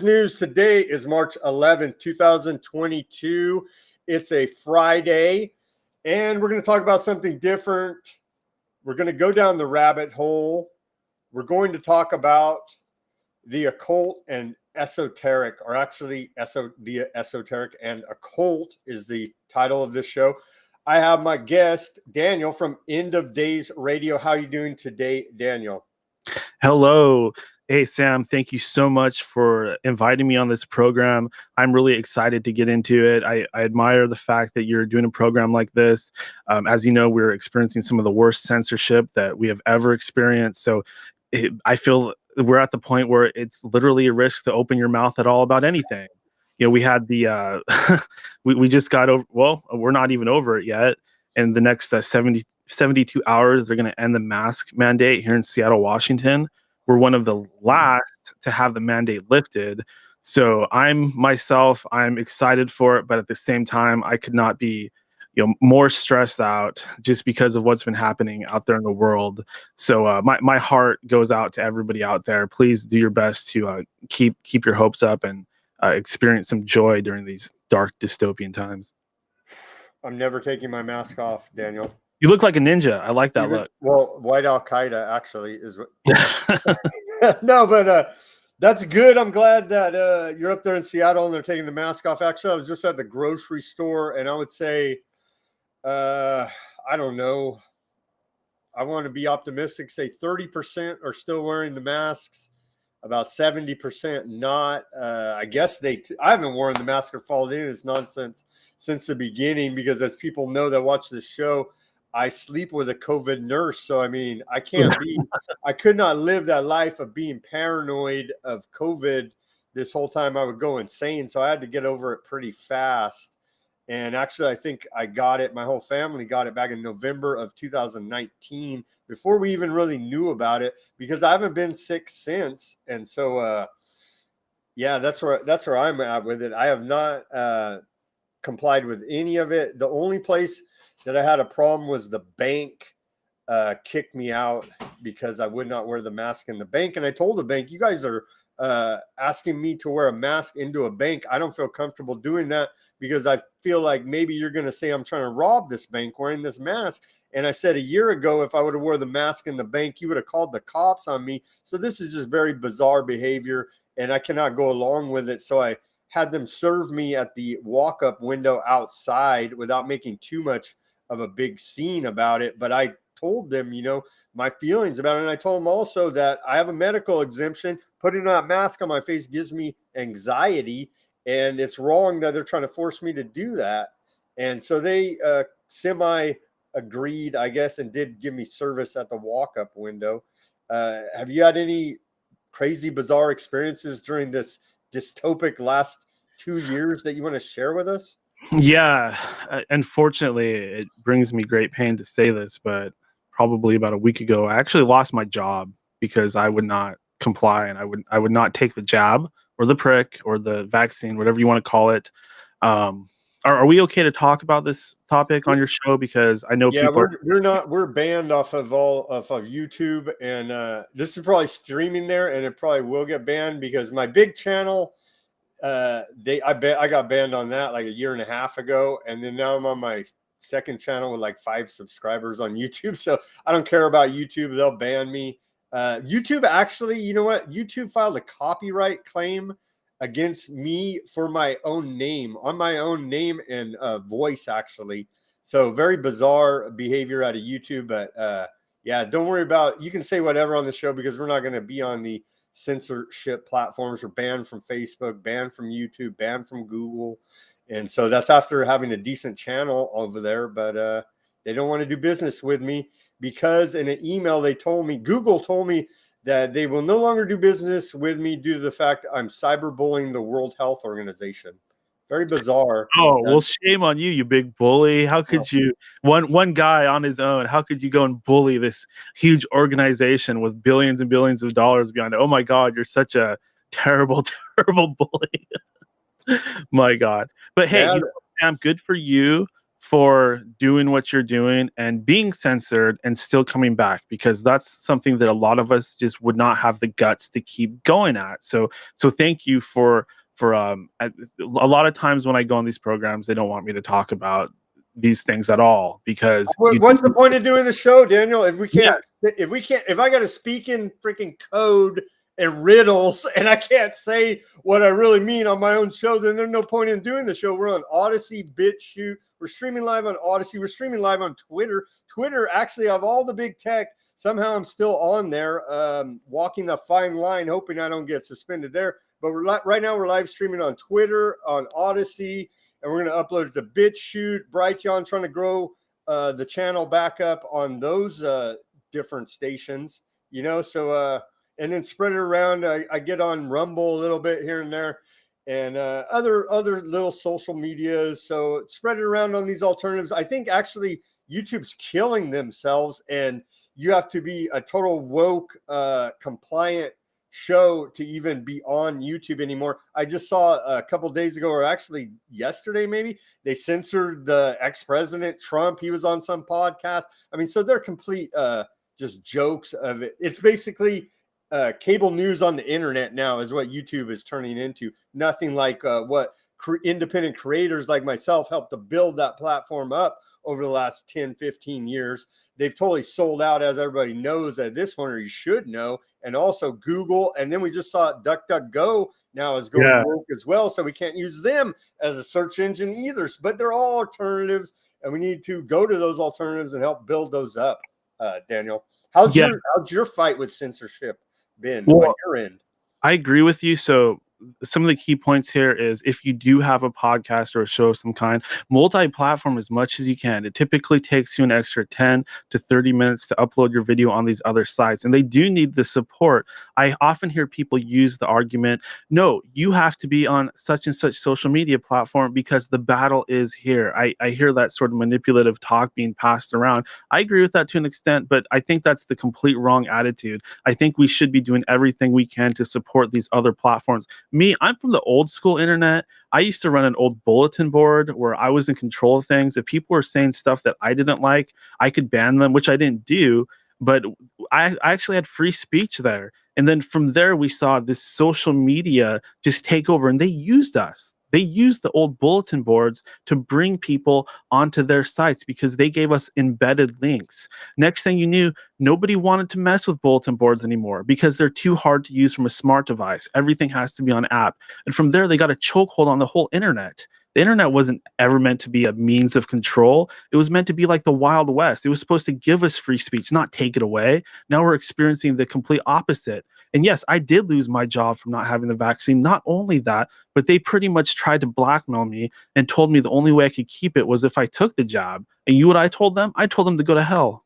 News today is March 11th, 2022. It's a Friday, and we're going to talk about something different. We're going to go down the rabbit hole. We're going to talk about the occult and esoteric, or actually the esoteric and occult is the title of this show. I have my guest, Daniel from End of Days Radio. How are you doing today, Daniel? Hello. Hey, Sam, thank you so much for inviting me on this program. I'm really excited to get into it. I admire the fact that you're doing a program like this. As you know, we're experiencing some of the worst censorship that we have ever experienced. So I feel we're at the point where it's literally a risk to open your mouth at all about anything. You know, we had the, we just got over, well, we're not even over it yet. And the next 72 hours, they're going to end the mask mandate here in Seattle, Washington. We're one of the last to have the mandate lifted. So I'm excited for it, but at the same time, I could not be, more stressed out just because of what's been happening out there in the world. So my heart goes out to everybody out there. Please do your best to keep your hopes up and experience some joy during these dark dystopian times. I'm never taking my mask off, Daniel. You look like a ninja. I like that look. Well, white Al-Qaeda actually is what. No, but that's good. I'm glad that you're up there in Seattle and they're taking the mask off. Actually, I was just at the grocery store, and I would say, I don't know. I want to be optimistic. Say 30% are still wearing the masks. About 70% not. I guess I haven't worn the mask or followed any of this nonsense since the beginning, because as people know that watch this show, I sleep with a COVID nurse. So, I mean, I could not live that life of being paranoid of COVID this whole time. I would go insane. So I had to get over it pretty fast. And actually, I think I got it. My whole family got it back in November of 2019, before we even really knew about it, because I haven't been sick since. And so, yeah, that's where I'm at with it. I have not complied with any of it. The only place that I had a problem was the bank kicked me out because I would not wear the mask in the bank. And I told the bank, you guys are asking me to wear a mask into a bank. I don't feel comfortable doing that, because I feel like maybe you're going to say I'm trying to rob this bank wearing this mask. And I said a year ago, if I would have wore the mask in the bank, you would have called the cops on me. So this is just very bizarre behavior, and I cannot go along with it. So I had them serve me at the walk-up window outside without making too much of a big scene about it. But I told them, my feelings about it. And I told them also that I have a medical exemption. Putting that mask on my face gives me anxiety, and it's wrong that they're trying to force me to do that. And so they agreed, I guess, and did give me service at the walk-up window. Have you had any crazy, bizarre experiences during this dystopic last 2 years that you want to share with us? Yeah, unfortunately, it brings me great pain to say this, but probably about a week ago, I actually lost my job because I would not comply, and I would not take the jab or the prick or the vaccine, whatever you want to call it. Are we okay to talk about this topic on your show? Because I know we're banned off of YouTube, and this is probably streaming there, and it probably will get banned because my big channel, I got banned on that like a year and a half ago, and then now I'm on my second channel with like 5 subscribers on YouTube. So I don't care about YouTube; they'll ban me. YouTube actually, you know what? YouTube filed a copyright claim against me for my own name, on my own name and voice, actually. So very bizarre behavior out of YouTube. But yeah, don't worry about it. You can say whatever on the show, because we're not going to be on the censorship platforms. We're banned from Facebook, banned from YouTube, banned from Google. And so that's after having a decent channel over there. But they don't want to do business with me, because in an email Google told me that they will no longer do business with me due to the fact I'm cyberbullying the World Health Organization. Very bizarre. Oh, well, shame on you, you big bully. How could you, one guy on his own, how could you go and bully this huge organization with billions and billions of dollars behind it? Oh my God, you're such a terrible, terrible bully. My God. But hey, Sam, good for you for doing what you're doing and being censored and still coming back, because that's something that a lot of us just would not have the guts to keep going at. So thank you for a lot of times when I go on these programs, they don't want me to talk about these things at all, because what's the point of doing the show, Daniel? If I got to speak in freaking code and riddles and I can't say what I really mean on my own show, then there's no point in doing the show. We're on Odyssey, BitChute. We're streaming live on Odyssey. We're streaming live on Twitter. Twitter, actually, of all the big tech, somehow I'm still on there, walking a fine line, hoping I don't get suspended there. But right now we're live streaming on Twitter, on Odyssey, and we're going to upload it to BitChute. Brighteon trying to grow the channel back up on those different stations, so and then spread it around. I get on Rumble a little bit here and there, and other little social medias. So spread it around on these alternatives. I think actually YouTube's killing themselves, and you have to be a total woke, compliant show to even be on YouTube anymore. I just saw a couple days ago, or actually yesterday, maybe they censored the ex-president Trump. He was on some podcast. I mean, so they're complete just jokes of it. It's basically cable news on the internet now is what YouTube is turning into. Nothing like what independent creators like myself helped to build that platform up over the last 10, 15 years. They've totally sold out, as everybody knows at this point, or you should know. And also Google. And then we just saw DuckDuckGo now is going woke as well. So we can't use them as a search engine either. But they're all alternatives, and we need to go to those alternatives and help build those up. Daniel, how's your fight with censorship been on your end? I agree with you. So some of the key points here is, if you do have a podcast or a show of some kind, multi-platform as much as you can. It typically takes you an extra 10 to 30 minutes to upload your video on these other sites, and they do need the support. I often hear people use the argument, no, you have to be on such and such social media platform because the battle is here. I hear that sort of manipulative talk being passed around. I agree with that to an extent, but I think that's the complete wrong attitude. I think we should be doing everything we can to support these other platforms. Me, I'm from the old school internet. I used to run an old bulletin board where I was in control of things. If people were saying stuff that I didn't like, I could ban them, which I didn't do. But I actually had free speech there. And then from there, we saw this social media just take over, and they used us. They used the old bulletin boards to bring people onto their sites because they gave us embedded links. Next thing you knew, nobody wanted to mess with bulletin boards anymore because they're too hard to use from a smart device. Everything has to be on app. And from there, they got a chokehold on the whole internet. The internet wasn't ever meant to be a means of control. It was meant to be like the Wild West. It was supposed to give us free speech, not take it away. Now we're experiencing the complete opposite. And yes, I did lose my job from not having the vaccine. Not only that, but they pretty much tried to blackmail me and told me the only way I could keep it was if I took the job. And you know what I told them? I told them to go to hell.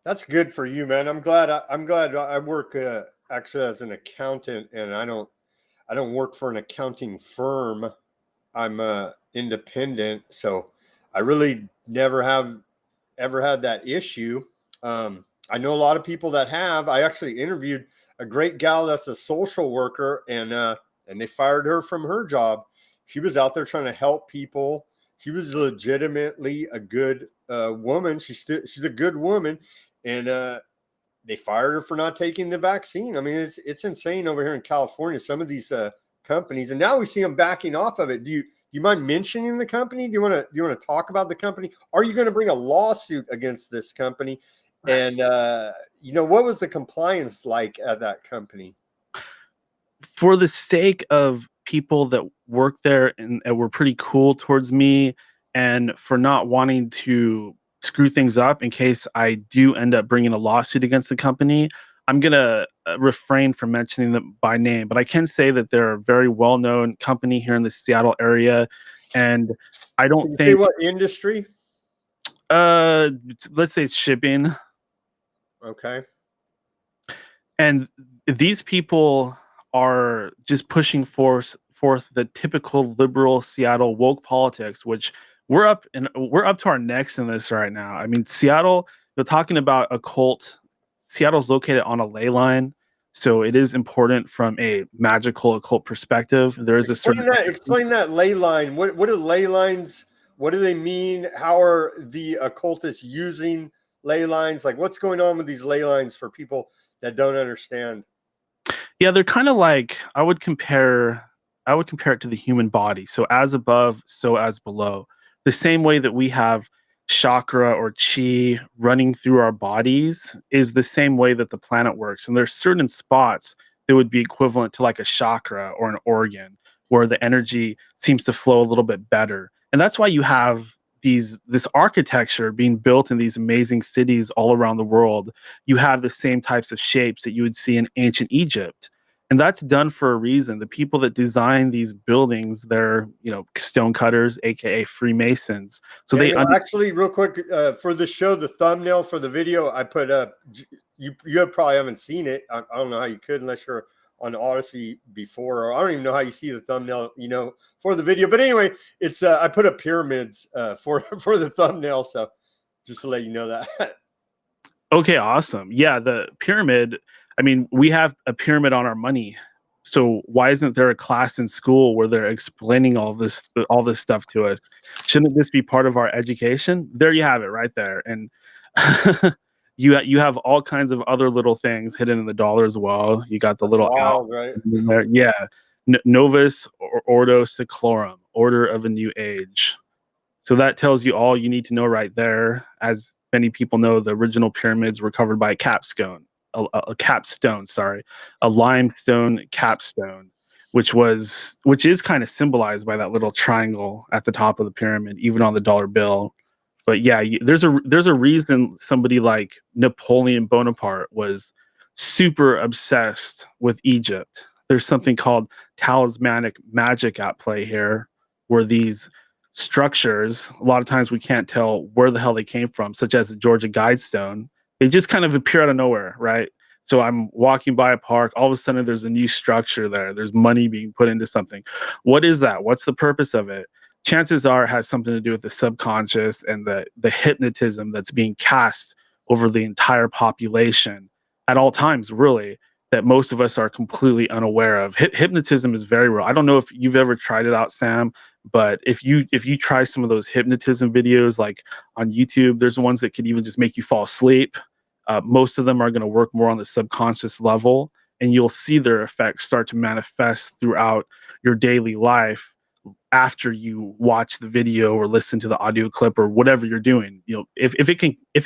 That's good for you, man. I'm glad I work actually as an accountant, and I don't work for an accounting firm. I'm independent, so I really never have ever had that issue. I know a lot of people that have. I actually interviewed a great gal that's a social worker, and they fired her from her job. She was out there trying to help people. She was legitimately a good woman. She's a good woman, and they fired her for not taking the vaccine. I mean, it's insane over here in California. Some of these companies, and now we see them backing off of it. Do you mind mentioning the company? Do you want to talk about the company? Are you going to bring a lawsuit against this company? And what was the compliance like at that company? For the sake of people that work there and were pretty cool towards me, and for not wanting to screw things up in case I do end up bringing a lawsuit against the company, I'm going to refrain from mentioning them by name, but I can say that they're a very well-known company here in the Seattle area. And I don't think... Say what industry? Let's say it's shipping. Okay. And these people are just pushing forth the typical liberal Seattle woke politics, which we're up to our necks in this right now. I mean, Seattle, they're talking about occult. Seattle's located on a ley line, so it is important from a magical occult perspective. There is explain that ley line. What do ley lines? What do they mean? How are the occultists using ley lines? Like, what's going on with these ley lines for people that don't understand? Yeah, they're kind of like I would compare it to the human body. So as above, so as below. The same way that we have chakra or chi running through our bodies is the same way that the planet works. And there's certain spots that would be equivalent to like a chakra or an organ where the energy seems to flow a little bit better. And that's why you have this architecture being built in these amazing cities all around the world. You have the same types of shapes that you would see in ancient Egypt, and that's done for a reason. The people that design these buildings, they're stonecutters, aka Freemasons. So Yeah, they no, actually, real quick, for the show, the thumbnail for the video I put up, you probably haven't seen it. I don't know how you could unless you're on Odyssey before, or I don't even know how you see the thumbnail, for the video. But anyway, it's I put up pyramids for for the thumbnail, so just to let you know that. Okay, awesome. Yeah, the pyramid. I mean, we have a pyramid on our money. So why isn't there a class in school where they're explaining all this stuff to us? Shouldn't this be part of our education? There you have it right there. And you have all kinds of other little things hidden in the dollar as well. You got the That's little owl wild, right? in there. Yeah. Novus Ordo Seclorum, Order of a New Age. So that tells you all you need to know right there. As many people know, the original pyramids were covered by a capstone, a capstone, sorry, a limestone capstone, which is kind of symbolized by that little triangle at the top of the pyramid, even on the dollar bill. But yeah, there's a reason somebody like Napoleon Bonaparte was super obsessed with Egypt. There's something called talismanic magic at play here, where these structures, a lot of times we can't tell where the hell they came from, such as the Georgia Guidestone. They just kind of appear out of nowhere, right? So I'm walking by a park, all of a sudden there's a new structure there. There's money being put into something. What is that? What's the purpose of it? Chances are it has something to do with the subconscious and the hypnotism that's being cast over the entire population at all times, really, that most of us are completely unaware of. Hypnotism is very real. I don't know if you've ever tried it out, Sam, but if you try some of those hypnotism videos like on YouTube, there's ones that could even just make you fall asleep. Most of them are going to work more on the subconscious level, and you'll see their effects start to manifest throughout your daily life after you watch the video or listen to the audio clip or whatever you're doing. If it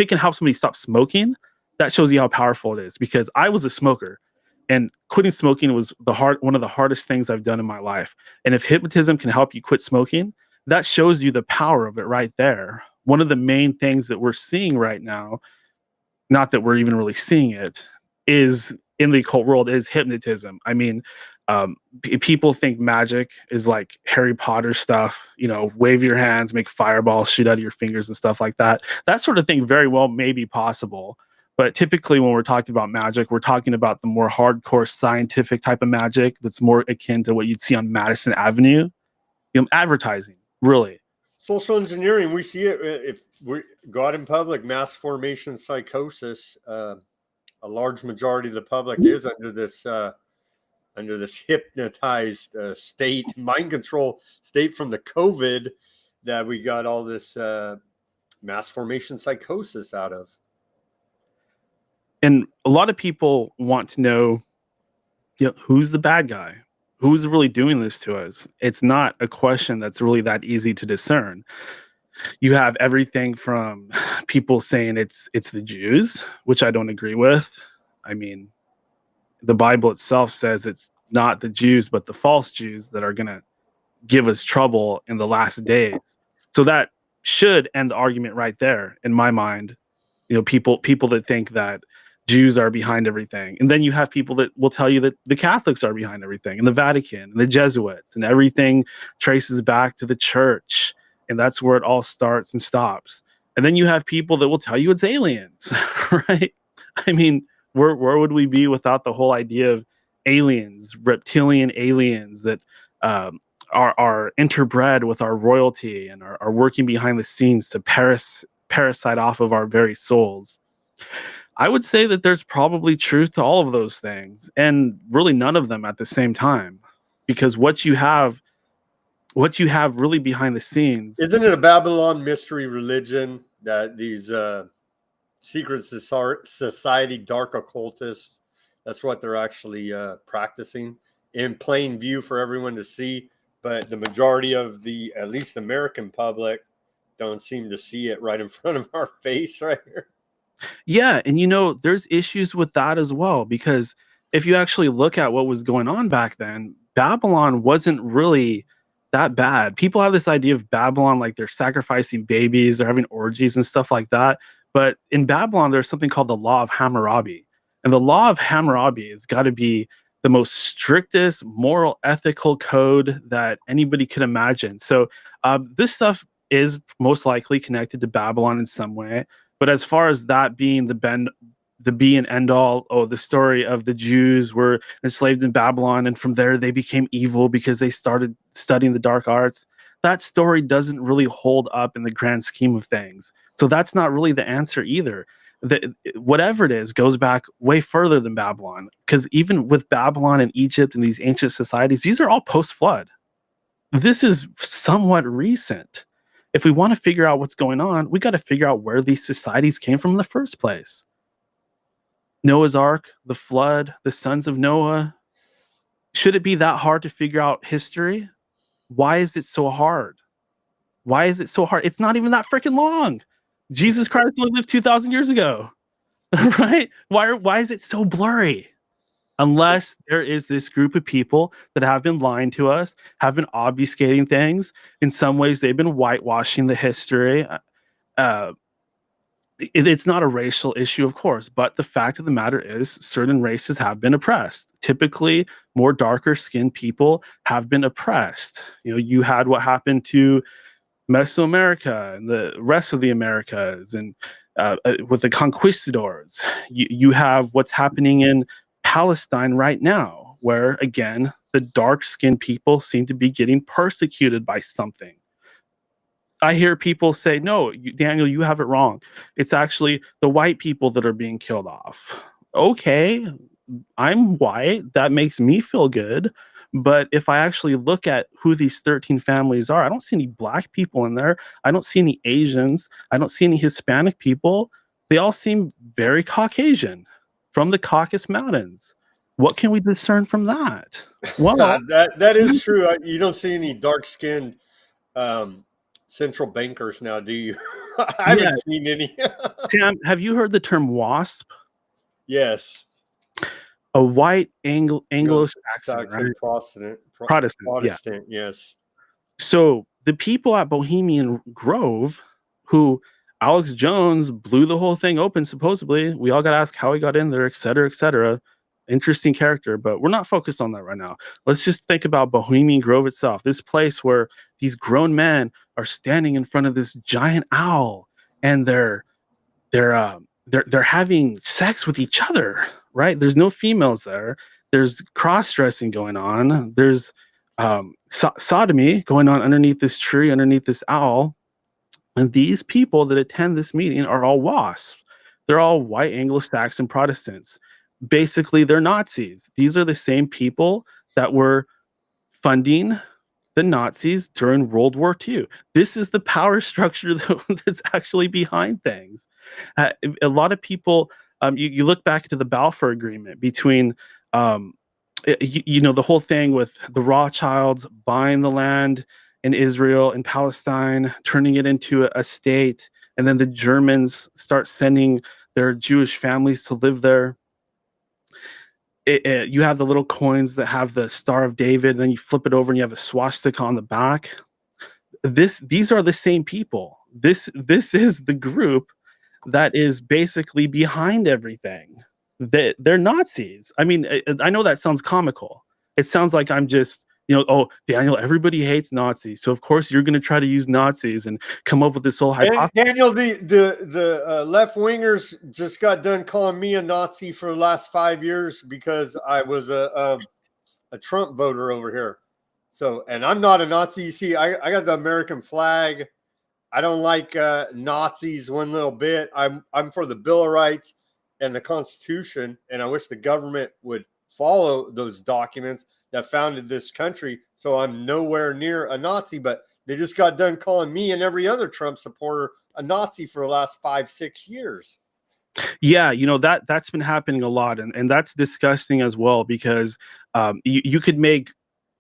can help somebody stop smoking, that shows you how powerful it is. Because I was a smoker, and quitting smoking was one of the hardest things I've done in my life. And if hypnotism can help you quit smoking, that shows you the power of it right there. One of the main things that we're seeing right now, not that we're even really seeing it, is in the occult world is hypnotism. I mean, people think magic is like Harry Potter stuff, wave your hands, make fireballs shoot out of your fingers and stuff like that. That sort of thing very well may be possible. But typically, when we're talking about magic, we're talking about the more hardcore scientific type of magic that's more akin to what you'd see on Madison Avenue, advertising, really. Social engineering, we see it if we go out in public, mass formation psychosis. A large majority of the public is under this hypnotized state, mind control state from the COVID that we got all this mass formation psychosis out of. And a lot of people want to know, who's the bad guy? Who's really doing this to us? It's not a question that's really that easy to discern. You have everything from people saying it's the Jews, which I don't agree with. I mean, the Bible itself says it's not the Jews, but the false Jews that are going to give us trouble in the last days. So that should end the argument right there, in my mind. People that think that Jews are behind everything. And then you have people that will tell you that the Catholics are behind everything, and the Vatican, and the Jesuits, and everything traces back to the church. And that's where it all starts and stops. And then you have people that will tell you it's aliens, right? I mean, where would we be without the whole idea of aliens, reptilian aliens that are interbred with our royalty and are working behind the scenes to parasite off of our very souls? I would say that there's probably truth to all of those things, and really none of them at the same time. Because what you have what you have really behind the scenes. Isn't it a Babylon mystery religion that these secret society, dark occultists, that's what they're actually practicing in plain view for everyone to see? But the majority of the, at least American public, don't seem to see it right in front of our face right here. Yeah, and there's issues with that as well, because if you actually look at what was going on back then, Babylon wasn't really that bad. People have this idea of Babylon like they're sacrificing babies, they're having orgies and stuff like that. But in Babylon, there's something called the Law of Hammurabi. And the Law of Hammurabi has got to be the most strictest moral ethical code that anybody could imagine. So this stuff is most likely connected to Babylon in some way. But as far as that being the be and end all, the story of the Jews were enslaved in Babylon, and from there they became evil because they started studying the dark arts. That story doesn't really hold up in the grand scheme of things. So that's not really the answer either. Whatever it is goes back way further than Babylon, because even with Babylon and Egypt and these ancient societies, these are all post-flood. This is somewhat recent. If we want to figure out what's going on, we got to figure out where these societies came from in the first place. Noah's Ark, the flood, the sons of Noah. Should it be that hard to figure out history? Why is it so hard? Why is it so hard? It's not even that freaking long. Jesus Christ only lived 2,000 years ago, right? Why is it so blurry? Unless there is this group of people that have been lying to us, have been obfuscating things. In some ways, they've been whitewashing the history. It's not a racial issue, of course, but the fact of the matter is certain races have been oppressed. Typically, more darker skinned people have been oppressed. You had what happened to Mesoamerica and the rest of the Americas, and with the conquistadors. You have what's happening in Palestine right now, where again the dark-skinned people seem to be getting persecuted by something. I hear people say, "No, Daniel, you have it wrong. It's actually the white people that are being killed off." Okay, I'm white. That makes me feel good. But if I actually look at who these 13 families are, I don't see any black people in there. I don't see any Asians. I don't see any Hispanic people. They all seem very Caucasian from the Caucasus Mountains. What can we discern from that? Well, that is true. You don't see any dark-skinned central bankers now, do you? I haven't seen any. Sam, have you heard the term WASP? Yes. A white Anglo-Saxon, right? Protestant, yeah. Yes. So the people at Bohemian Grove, who Alex Jones blew the whole thing open, supposedly, we all got to ask how he got in there, et cetera, et cetera. Interesting character, but we're not focused on that right now. Let's just think about Bohemian Grove itself, this place where these grown men are standing in front of this giant owl, and they're having sex with each other, right? There's no females there. There's cross-dressing going on. There's sodomy going on underneath this tree, underneath this owl. And these people that attend this meeting are all WASPs. They're all white Anglo-Saxon Protestants. Basically, they're Nazis. These are the same people that were funding the Nazis during World War II. This is the power structure that's actually behind things. A lot of people, you look back to the Balfour Agreement between, the whole thing with the Rothschilds buying the land in Israel and Palestine, turning it into a state, and then the Germans start sending their Jewish families to live there. You have the little coins that have the Star of David, and then you flip it over and you have a swastika on the back. These are the same people. This is the group that is basically behind everything. They're Nazis. I mean, I know that sounds comical. It sounds like I'm just, oh, Daniel, everybody hates Nazis, so of course you're going to try to use Nazis and come up with this whole hypothesis. Daniel, the left wingers just got done calling me a Nazi for the last 5 years because I was a Trump voter over here. So, and I'm not a Nazi. You see, I got the American flag. I don't like Nazis one little bit. I'm for the Bill of Rights and the Constitution, and I wish the government would follow those documents that founded this country. So I'm nowhere near a Nazi, but they just got done calling me and every other Trump supporter a Nazi for the last 5-6 years. Yeah, that's been happening a lot, and that's disgusting as well, because you could make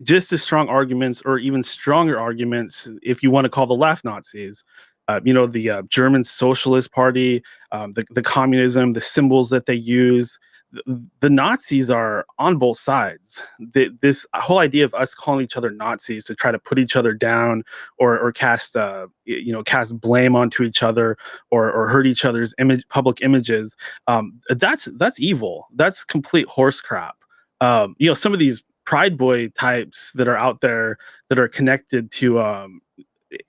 just as strong arguments or even stronger arguments if you want to call the left Nazis. The German Socialist Party, the communism, the symbols that they use. The Nazis are on both sides. This whole idea of us calling each other Nazis to try to put each other down, or cast cast blame onto each other, or hurt each other's public images. That's evil. That's complete horse crap. Some of these Pride Boy types that are out there that are connected to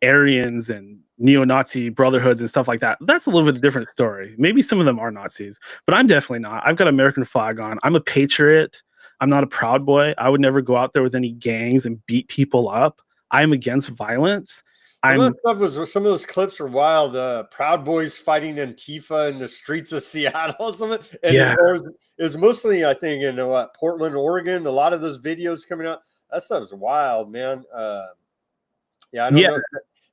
Aryans and neo-Nazi brotherhoods and stuff like that. That's a little bit different story. Maybe some of them are Nazis, but I'm definitely not. I've got an American flag on. I'm a patriot. I'm not a Proud Boy. I would never go out there with any gangs and beat people up. I'm against violence. Some of those clips are wild. Proud Boys fighting Antifa in the streets of Seattle. It was mostly, I think, in Portland, Oregon. A lot of those videos coming out. That stuff is wild, man. I don't know.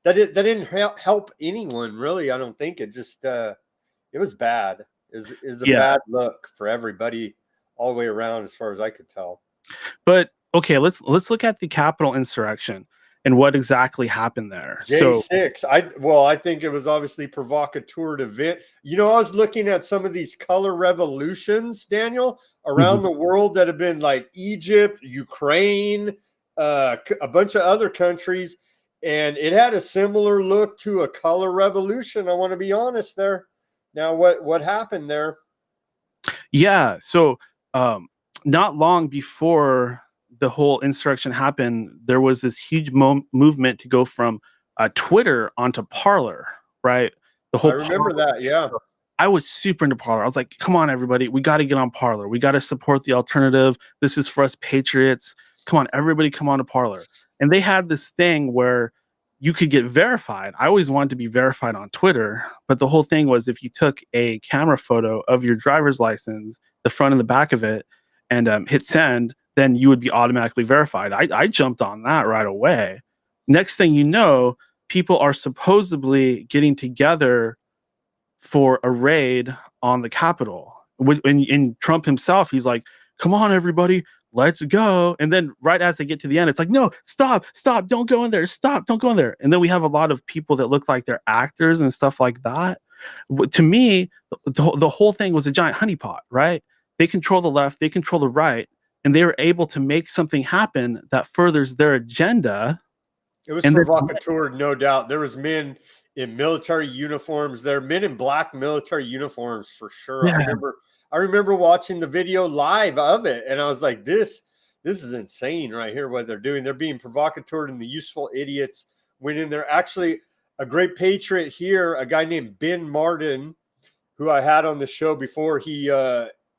That didn't help anyone, really. I don't think. It just it was bad. It was a bad look for everybody all the way around, as far as I could tell. But okay, let's look at the Capitol insurrection and what exactly happened there. J6. I think it was obviously provocateur event. I was looking at some of these color revolutions, Daniel, around the world that have been like Egypt, Ukraine, a bunch of other countries. And it had a similar look to a color revolution. I want to be honest there. Now, what happened there? Yeah. So not long before the whole insurrection happened, there was this huge movement to go from Twitter onto Parler, right? I remember that, yeah. I was super into Parler. I was like, come on, everybody. We got to get on Parler. We got to support the alternative. This is for us patriots. Come on, everybody come on to Parler. And they had this thing where you could get verified. I always wanted to be verified on Twitter, but the whole thing was if you took a camera photo of your driver's license, the front and the back of it, and hit send, then you would be automatically verified. I jumped on that right away. Next thing you know, people are supposedly getting together for a raid on the Capitol. In Trump himself, he's like, come on, everybody, let's go. And then right as they get to the end, it's like, no, stop, don't go in there. Stop, don't go in there. And then we have a lot of people that look like they're actors and stuff like that. To me, the whole thing was a giant honeypot, right? They control the left, they control the right, and they were able to make something happen that furthers their agenda. It was provocateur, no doubt. There was men in military uniforms. There are men in black military uniforms for sure. Yeah. I remember watching the video live of it, and I was like, this is insane right here, what they're doing. They're being provocateur, and the useful idiots went in there. Actually, a great patriot here, a guy named Ben Martin, who I had on the show before he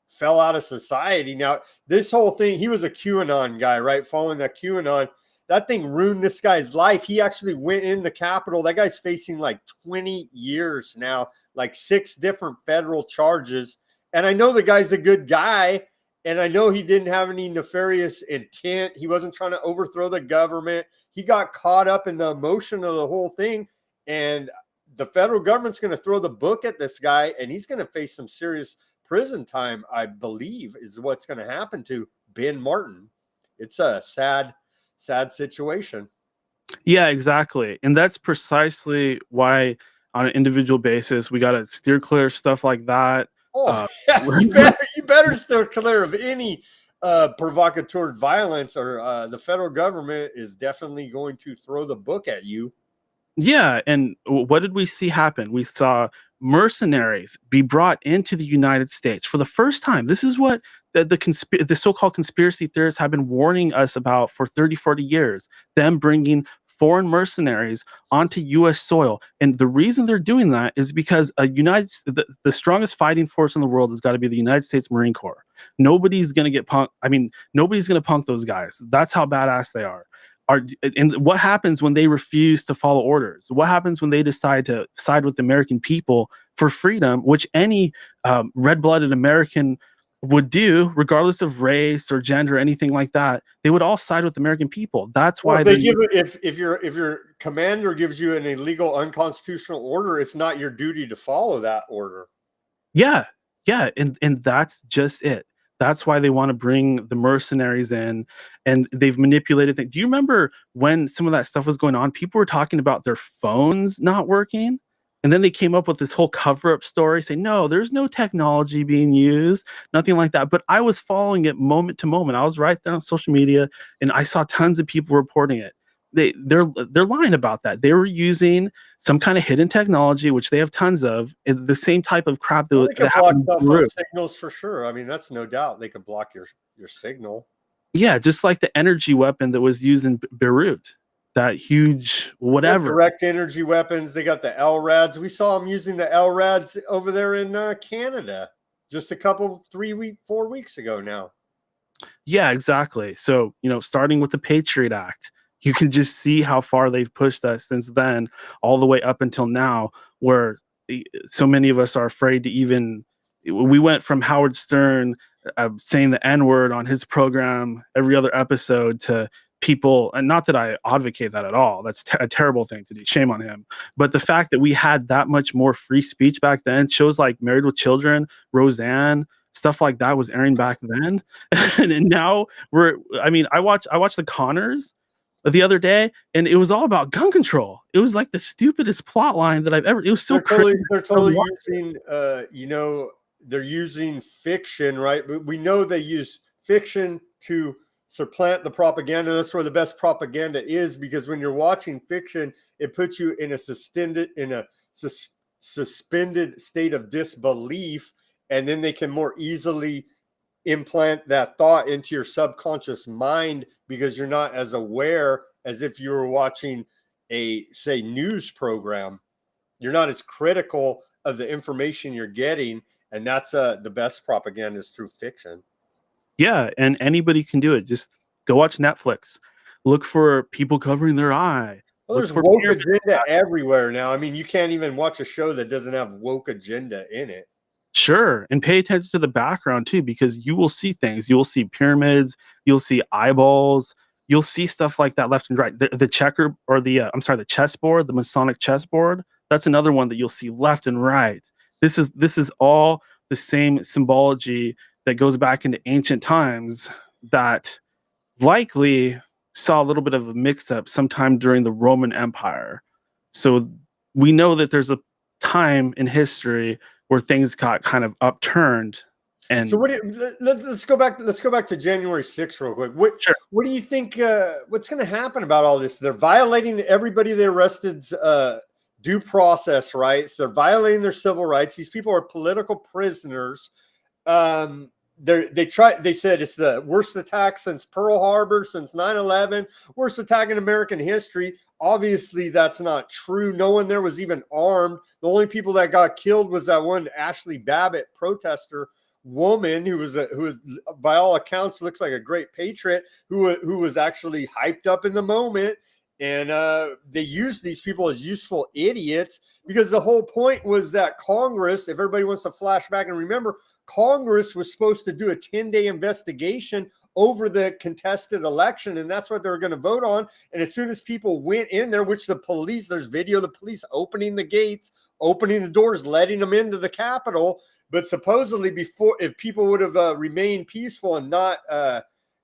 fell out of society. Now, this whole thing, he was a QAnon guy, right? Following that QAnon. That thing ruined this guy's life. He actually went in the Capitol. That guy's facing like 20 years now, like 6 different federal charges. And I know the guy's a good guy, and I know he didn't have any nefarious intent. He wasn't trying to overthrow the government. He got caught up in the emotion of the whole thing, and the federal government's going to throw the book at this guy, and he's going to face some serious prison time, I believe, is what's going to happen to Ben Martin. It's a sad situation. Yeah, exactly. And that's precisely why on an individual basis, we got to steer clear of stuff like that. You better steer clear of any provocateur violence, or the federal government is definitely going to throw the book at you. Yeah. And what did we see happen? We saw mercenaries be brought into the United States for the first time. This is what the so-called conspiracy theorists have been warning us about for 30-40 years, them bringing foreign mercenaries onto U.S. soil. And the reason they're doing that is because the strongest fighting force in the world has got to be the United States Marine Corps. Nobody's going to get punked. I mean, nobody's going to punk those guys. That's how badass they are. And what happens when they refuse to follow orders? What happens when they decide to side with the American people for freedom, which any red-blooded American would do, regardless of race or gender or anything like that, they would all side with the American people. That's Well, why they give it if your commander gives you an illegal, unconstitutional order, it's not your duty to follow that order. Yeah, yeah, and that's just it. That's why they wanna bring the mercenaries in, and they've manipulated things. Do you remember when some of that stuff was going on, people were talking about their phones not working? And then they came up with this whole cover-up story saying, "No, there's no technology being used, nothing like that." But I was following it moment to moment. I was right there on social media, and I saw tons of people reporting it. They're lying about that. They were using some kind of hidden technology, which they have tons of, the same type of crap Well, they that could block happened cell in phone Peru. signals for sure. I mean, that's no doubt. They could block your signal. Yeah, just like the energy weapon that was used in Beirut, that huge They have whatever. direct energy weapons. They got the LRADs. We saw them using the LRADs over there in Canada just a couple, 4 weeks ago now. Yeah, exactly. So, starting with the Patriot Act, you can just see how far they've pushed us since then, all the way up until now, where so many of us are afraid to even. We went from Howard Stern saying the N word on his program every other episode to people, and not that I advocate that at all. That's a terrible thing to do. Shame on him. But the fact that we had that much more free speech back then, shows like Married with Children, Roseanne, stuff like that was airing back then. And now I watched the Connors the other day, and it was all about gun control. It was like the stupidest plot line that I've ever. It was so crazy. They're totally using they're using fiction, right? We know they use fiction to supplant the propaganda. That's where the best propaganda is, because when you're watching fiction, it puts you in a suspended state of disbelief, and then they can more easily implant that thought into your subconscious mind, because you're not as aware as if you were watching a, say, news program. You're not as critical of the information you're getting, and that's the best propaganda is through fiction. Yeah, and anybody can do it. Just go watch Netflix. Look for people covering their eye. Well, Look there's for woke pyramids. agenda everywhere now. I mean, you can't even watch a show that doesn't have woke agenda in it. Sure, and pay attention to the background too, because you will see things. You will see pyramids. You'll see eyeballs. You'll see stuff like that left and right. The checker, or the chessboard, the Masonic chessboard. That's another one that you'll see left and right. This is all the same symbology that goes back into ancient times, that likely saw a little bit of a mix-up sometime during the Roman Empire. So we know that there's a time in history where things got kind of upturned. And So let's go back. Let's go back to January 6th real quick. sure. What do you think? What's going to happen about all this? They're violating everybody they arrested's due process rights. They're violating their civil rights. These people are political prisoners. They said it's the worst attack since Pearl Harbor, since 9/11, worst attack in American history. Obviously, that's not true. No one there was even armed. The only people that got killed was that one Ashley Babbitt protester woman who was by all accounts looks like a great patriot, who was actually hyped up in the moment. And they used these people as useful idiots, because the whole point was that Congress, if everybody wants to flash back and remember, Congress was supposed to do a 10-day investigation over the contested election, and that's what they were going to vote on. And as soon as people went in there, which the police, there's video of the police opening the gates, opening the doors, letting them into the Capitol. But supposedly, before, if people would have remained peaceful and not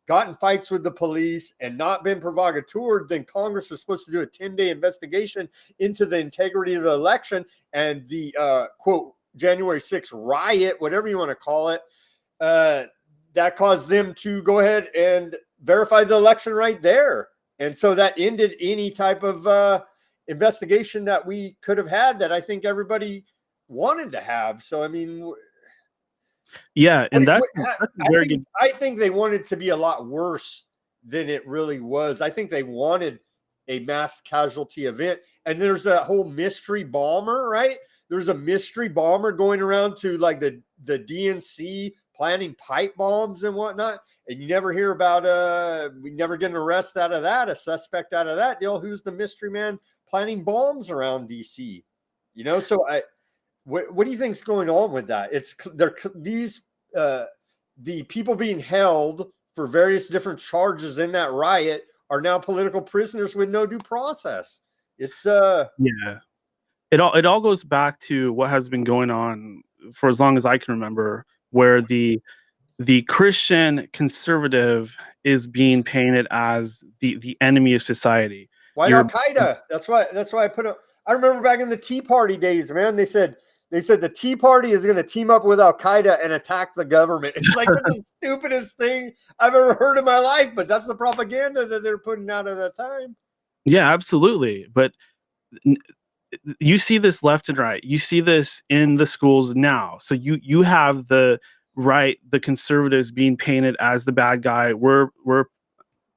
gotten fights with the police and not been provocateur, then Congress was supposed to do a 10-day investigation into the integrity of the election. And the quote January 6th riot, whatever you want to call it, that caused them to go ahead and verify the election right there. And so that ended any type of investigation that we could have had, that I think everybody wanted to have. So, I mean, Yeah, and that's very good. I think they wanted to be a lot worse than it really was. I think they wanted a mass casualty event. And there's a whole mystery bomber, right? There's a mystery bomber going around to like the DNC planting pipe bombs and whatnot. And you never hear about we never get an arrest out of that, a suspect out of that deal. Who's the mystery man planting bombs around DC? What do you think's going on with that? These the people being held for various different charges in that riot are now political prisoners with no due process. It's Yeah. It all goes back to what has been going on for as long as I can remember, where the Christian conservative is being painted as the enemy of society. White Al Qaeda. That's why I put it. I remember back in the Tea Party days, man. They said the Tea Party is going to team up with Al Qaeda and attack the government. It's like that's the stupidest thing I've ever heard in my life, but that's the propaganda that they're putting out at that time. Yeah, absolutely. But you see this left and right. You see this in the schools now. So you have the right, the conservatives being painted as the bad guy. We're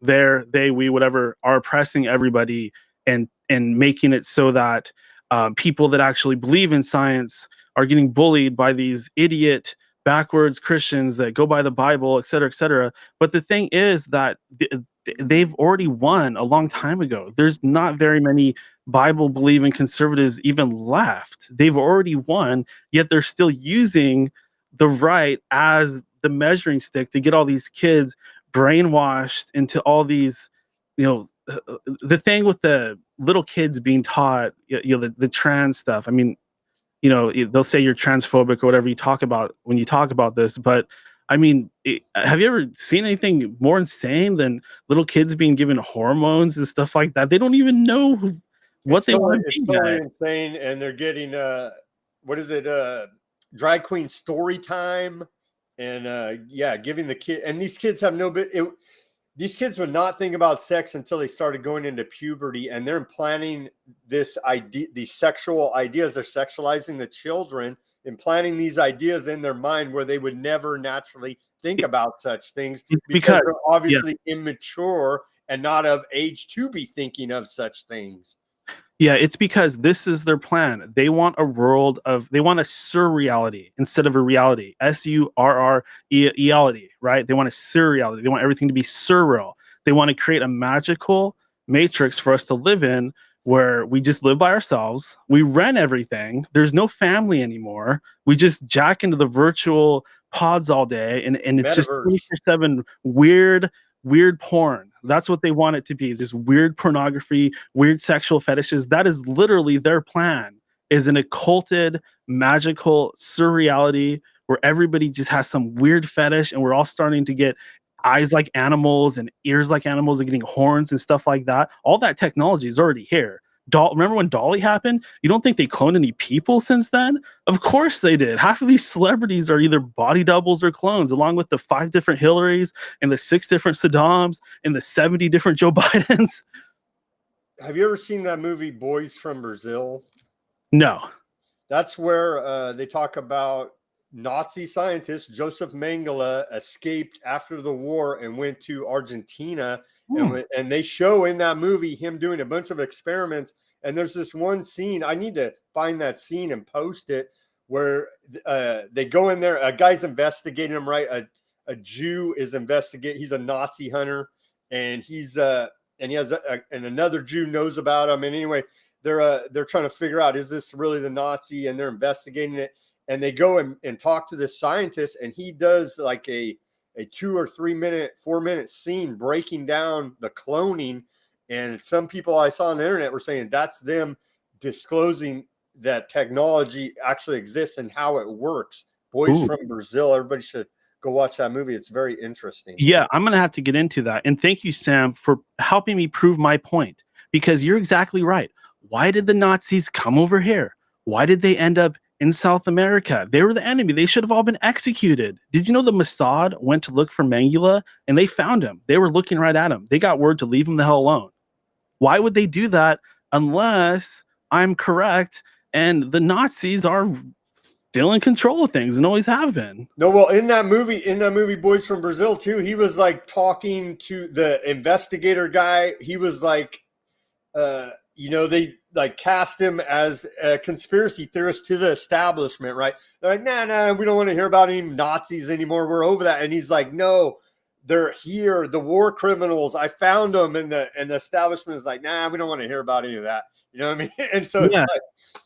we whatever are oppressing everybody and making it so that people that actually believe in science are getting bullied by these idiot backwards Christians that go by the Bible, et cetera, et cetera. But the thing is that they've already won a long time ago. There's not very many Bible believing conservatives even left. They've already won, yet they're still using the right as the measuring stick to get all these kids brainwashed into all these, the thing with the little kids being taught, the trans stuff. I mean, they'll say you're transphobic or whatever you talk about when you talk about this, but I mean, have you ever seen anything more insane than little kids being given hormones and stuff like that? They don't even know what they want to be. It's totally insane, and they're getting what is it? Drag queen story time, and giving the kid. And these kids have no bit. These kids would not think about sex until they started going into puberty, and they're implanting these sexual ideas. They're sexualizing the children, implanting these ideas in their mind where they would never naturally think about such things because they're obviously immature and not of age to be thinking of such things. Yeah, it's because this is their plan. They want a surreality instead of a reality. surreality, right? They want a surreality. They want everything to be surreal. They want to create a magical matrix for us to live in where we just live by ourselves. We rent everything. There's no family anymore. We just jack into the virtual pods all day, and it's just 24/7 weird porn. That's what they want it to be. This weird pornography, weird sexual fetishes. That is literally their plan, is an occulted, magical surreality where everybody just has some weird fetish and we're all starting to get eyes like animals and ears like animals and getting horns and stuff like that. All that technology is already here. Remember when Dolly happened? You don't think they cloned any people since then? Of course they did. Half of these celebrities are either body doubles or clones, along with the 5 different Hillarys and the 6 different Saddams and the 70 different Joe Bidens. Have you ever seen that movie Boys from Brazil? No. That's where they talk about Nazi scientist Joseph Mengele escaped after the war and went to Argentina. And they show in that movie him doing a bunch of experiments. And there's this one scene, I need to find that scene and post it, where they go in there, a guy's investigating him, right? A Jew is investigating, he's a Nazi hunter, and he's and he has and another Jew knows about him. And anyway, they're trying to figure out, is this really the Nazi? And they're investigating it. And they go and talk to this scientist, and he does like a 2 or 3 minute, 4 minute scene breaking down the cloning. And some people I saw on the internet were saying that's them disclosing that technology actually exists and how it works. Boys from Brazil. Everybody should go watch that movie. It's very interesting. Yeah, I'm going to have to get into that. And thank you, Sam, for helping me prove my point, because you're exactly right. Why did the Nazis come over here? Why did they end up in South America? They were the enemy. They should have all been executed. Did you know the Mossad went to look for Mengele and they found him? They were looking right at him. They got word to leave him the hell alone. Why would they do that unless I'm correct and the Nazis are still in control of things and always have been? No, well, in that movie Boys from Brazil too, he was like talking to the investigator guy. He was like they like cast him as a conspiracy theorist to the establishment, right? They're like, nah, we don't want to hear about any Nazis anymore. We're over that. And he's like, no, they're here. The war criminals. I found them. And the establishment is like, nah, we don't want to hear about any of that. You know what I mean? And so it's like,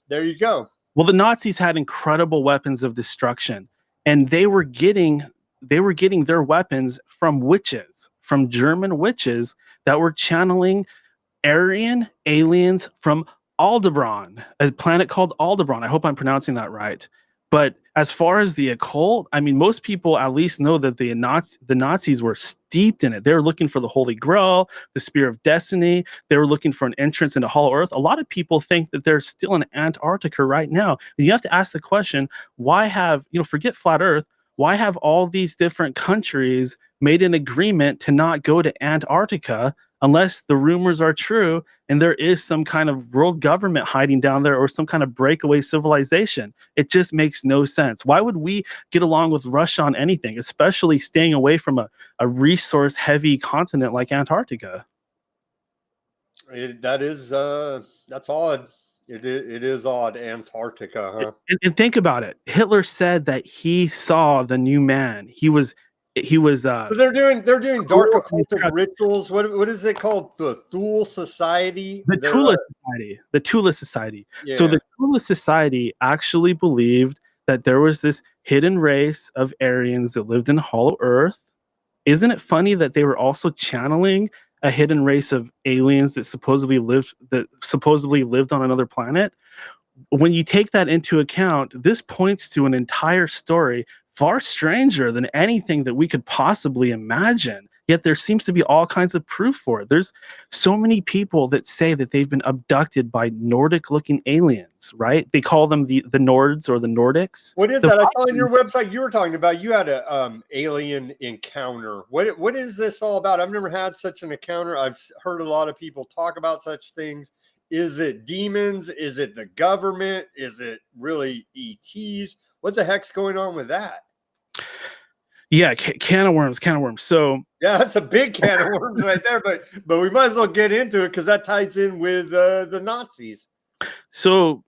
there you go. Well, the Nazis had incredible weapons of destruction, and they were getting they were getting their weapons from witches, from German witches that were channeling Aryan aliens from Aldebaran, a planet called Aldebaran. I hope I'm pronouncing that right. But as far as the occult, I mean, most people at least know that the Nazis were steeped in it. They were looking for the Holy Grail, the Spear of Destiny. They were looking for an entrance into Hollow Earth. A lot of people think that they're still in Antarctica right now. And you have to ask the question, why have, forget flat Earth, why have all these different countries made an agreement to not go to Antarctica unless the rumors are true and there is some kind of world government hiding down there or some kind of breakaway civilization? It just makes no sense. Why would we get along with Russia on anything, especially staying away from a resource heavy continent like Antarctica? That's odd. It is odd. Antarctica, huh? And think about it. Hitler said that he saw the new man. So they're doing dark occultic rituals. What is it called? The Thule Society. The Tula Society. The Tula Society. Yeah. So the Tula Society actually believed that there was this hidden race of Aryans that lived in Hollow Earth. Isn't it funny that they were also channeling a hidden race of aliens that supposedly lived on another planet? When you take that into account, this points to an entire story far stranger than anything that we could possibly imagine. Yet there seems to be all kinds of proof for it. There's so many people that say that they've been abducted by Nordic-looking aliens, right? They call them the Nords or the Nordics. What is that? I saw on your website you were talking about you had a alien encounter. What is this all about? I've never had such an encounter. I've heard a lot of people talk about such things. Is it demons? Is it the government? Is it really ETs? What the heck's going on with that? Yeah, can of worms. So yeah, that's a big can of worms right there. But we might as well get into it because that ties in with the Nazis. So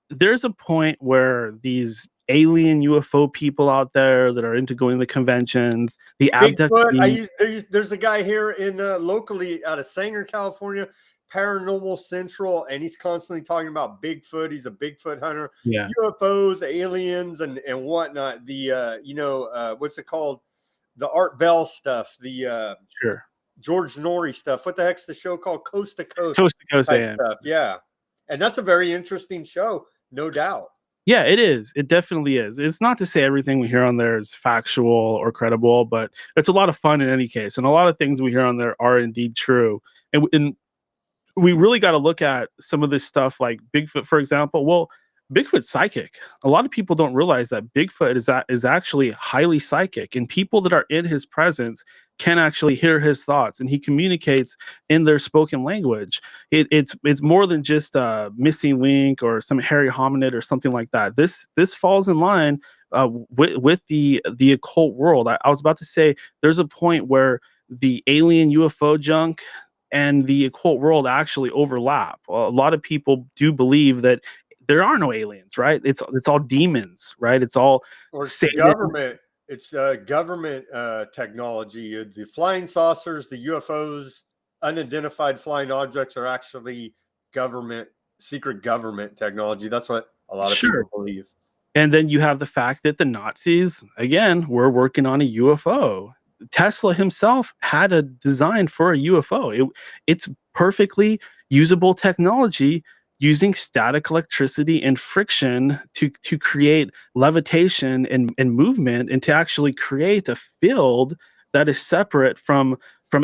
there's a point where these alien UFO people out there that are into going to conventions, the Bigfoot. There's a guy here in locally out of Sanger, California, Paranormal Central, and he's constantly talking about Bigfoot. He's a Bigfoot hunter. Yeah. UFOs, aliens, and whatnot. The what's it called? The Art Bell stuff. The sure. George Norrie stuff. What the heck's the show called? Coast to Coast. Coast to Coast AM. Stuff. Yeah, and that's a very interesting show, no doubt. Yeah, it is. It definitely is. It's not to say everything we hear on there is factual or credible, but it's a lot of fun in any case. And a lot of things we hear on there are indeed true. And we really got to look at some of this stuff like Bigfoot, for example. Well, Bigfoot's psychic. A lot of people don't realize that Bigfoot is actually highly psychic, and people that are in his presence can actually hear his thoughts, and he communicates in their spoken language. It's more than just a missing link or some hairy hominid or something like that. This falls in line with the occult world. I was about to say there's a point where the alien UFO junk and the occult world actually overlap. A lot of people do believe that there are no aliens, right? It's all demons, right? It's all government. It's government technology. The flying saucers, the UFOs, unidentified flying objects are actually secret government technology. That's what a lot of people believe. And then you have the fact that the Nazis, again, were working on a UFO. Tesla himself had a design for a UFO. It's perfectly usable technology using static electricity and friction to create levitation and movement, and to actually create a field that is separate from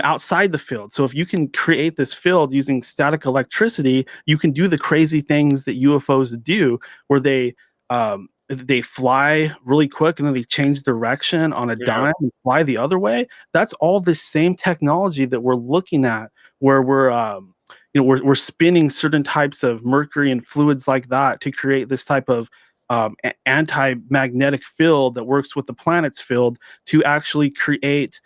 outside the field. So if you can create this field using static electricity, you can do the crazy things that UFOs do, where they fly really quick and then they change direction on a dime and fly the other way. That's all the same technology that we're looking at, where we're spinning certain types of mercury and fluids like that to create this type of anti-magnetic field that works with the planet's field to actually create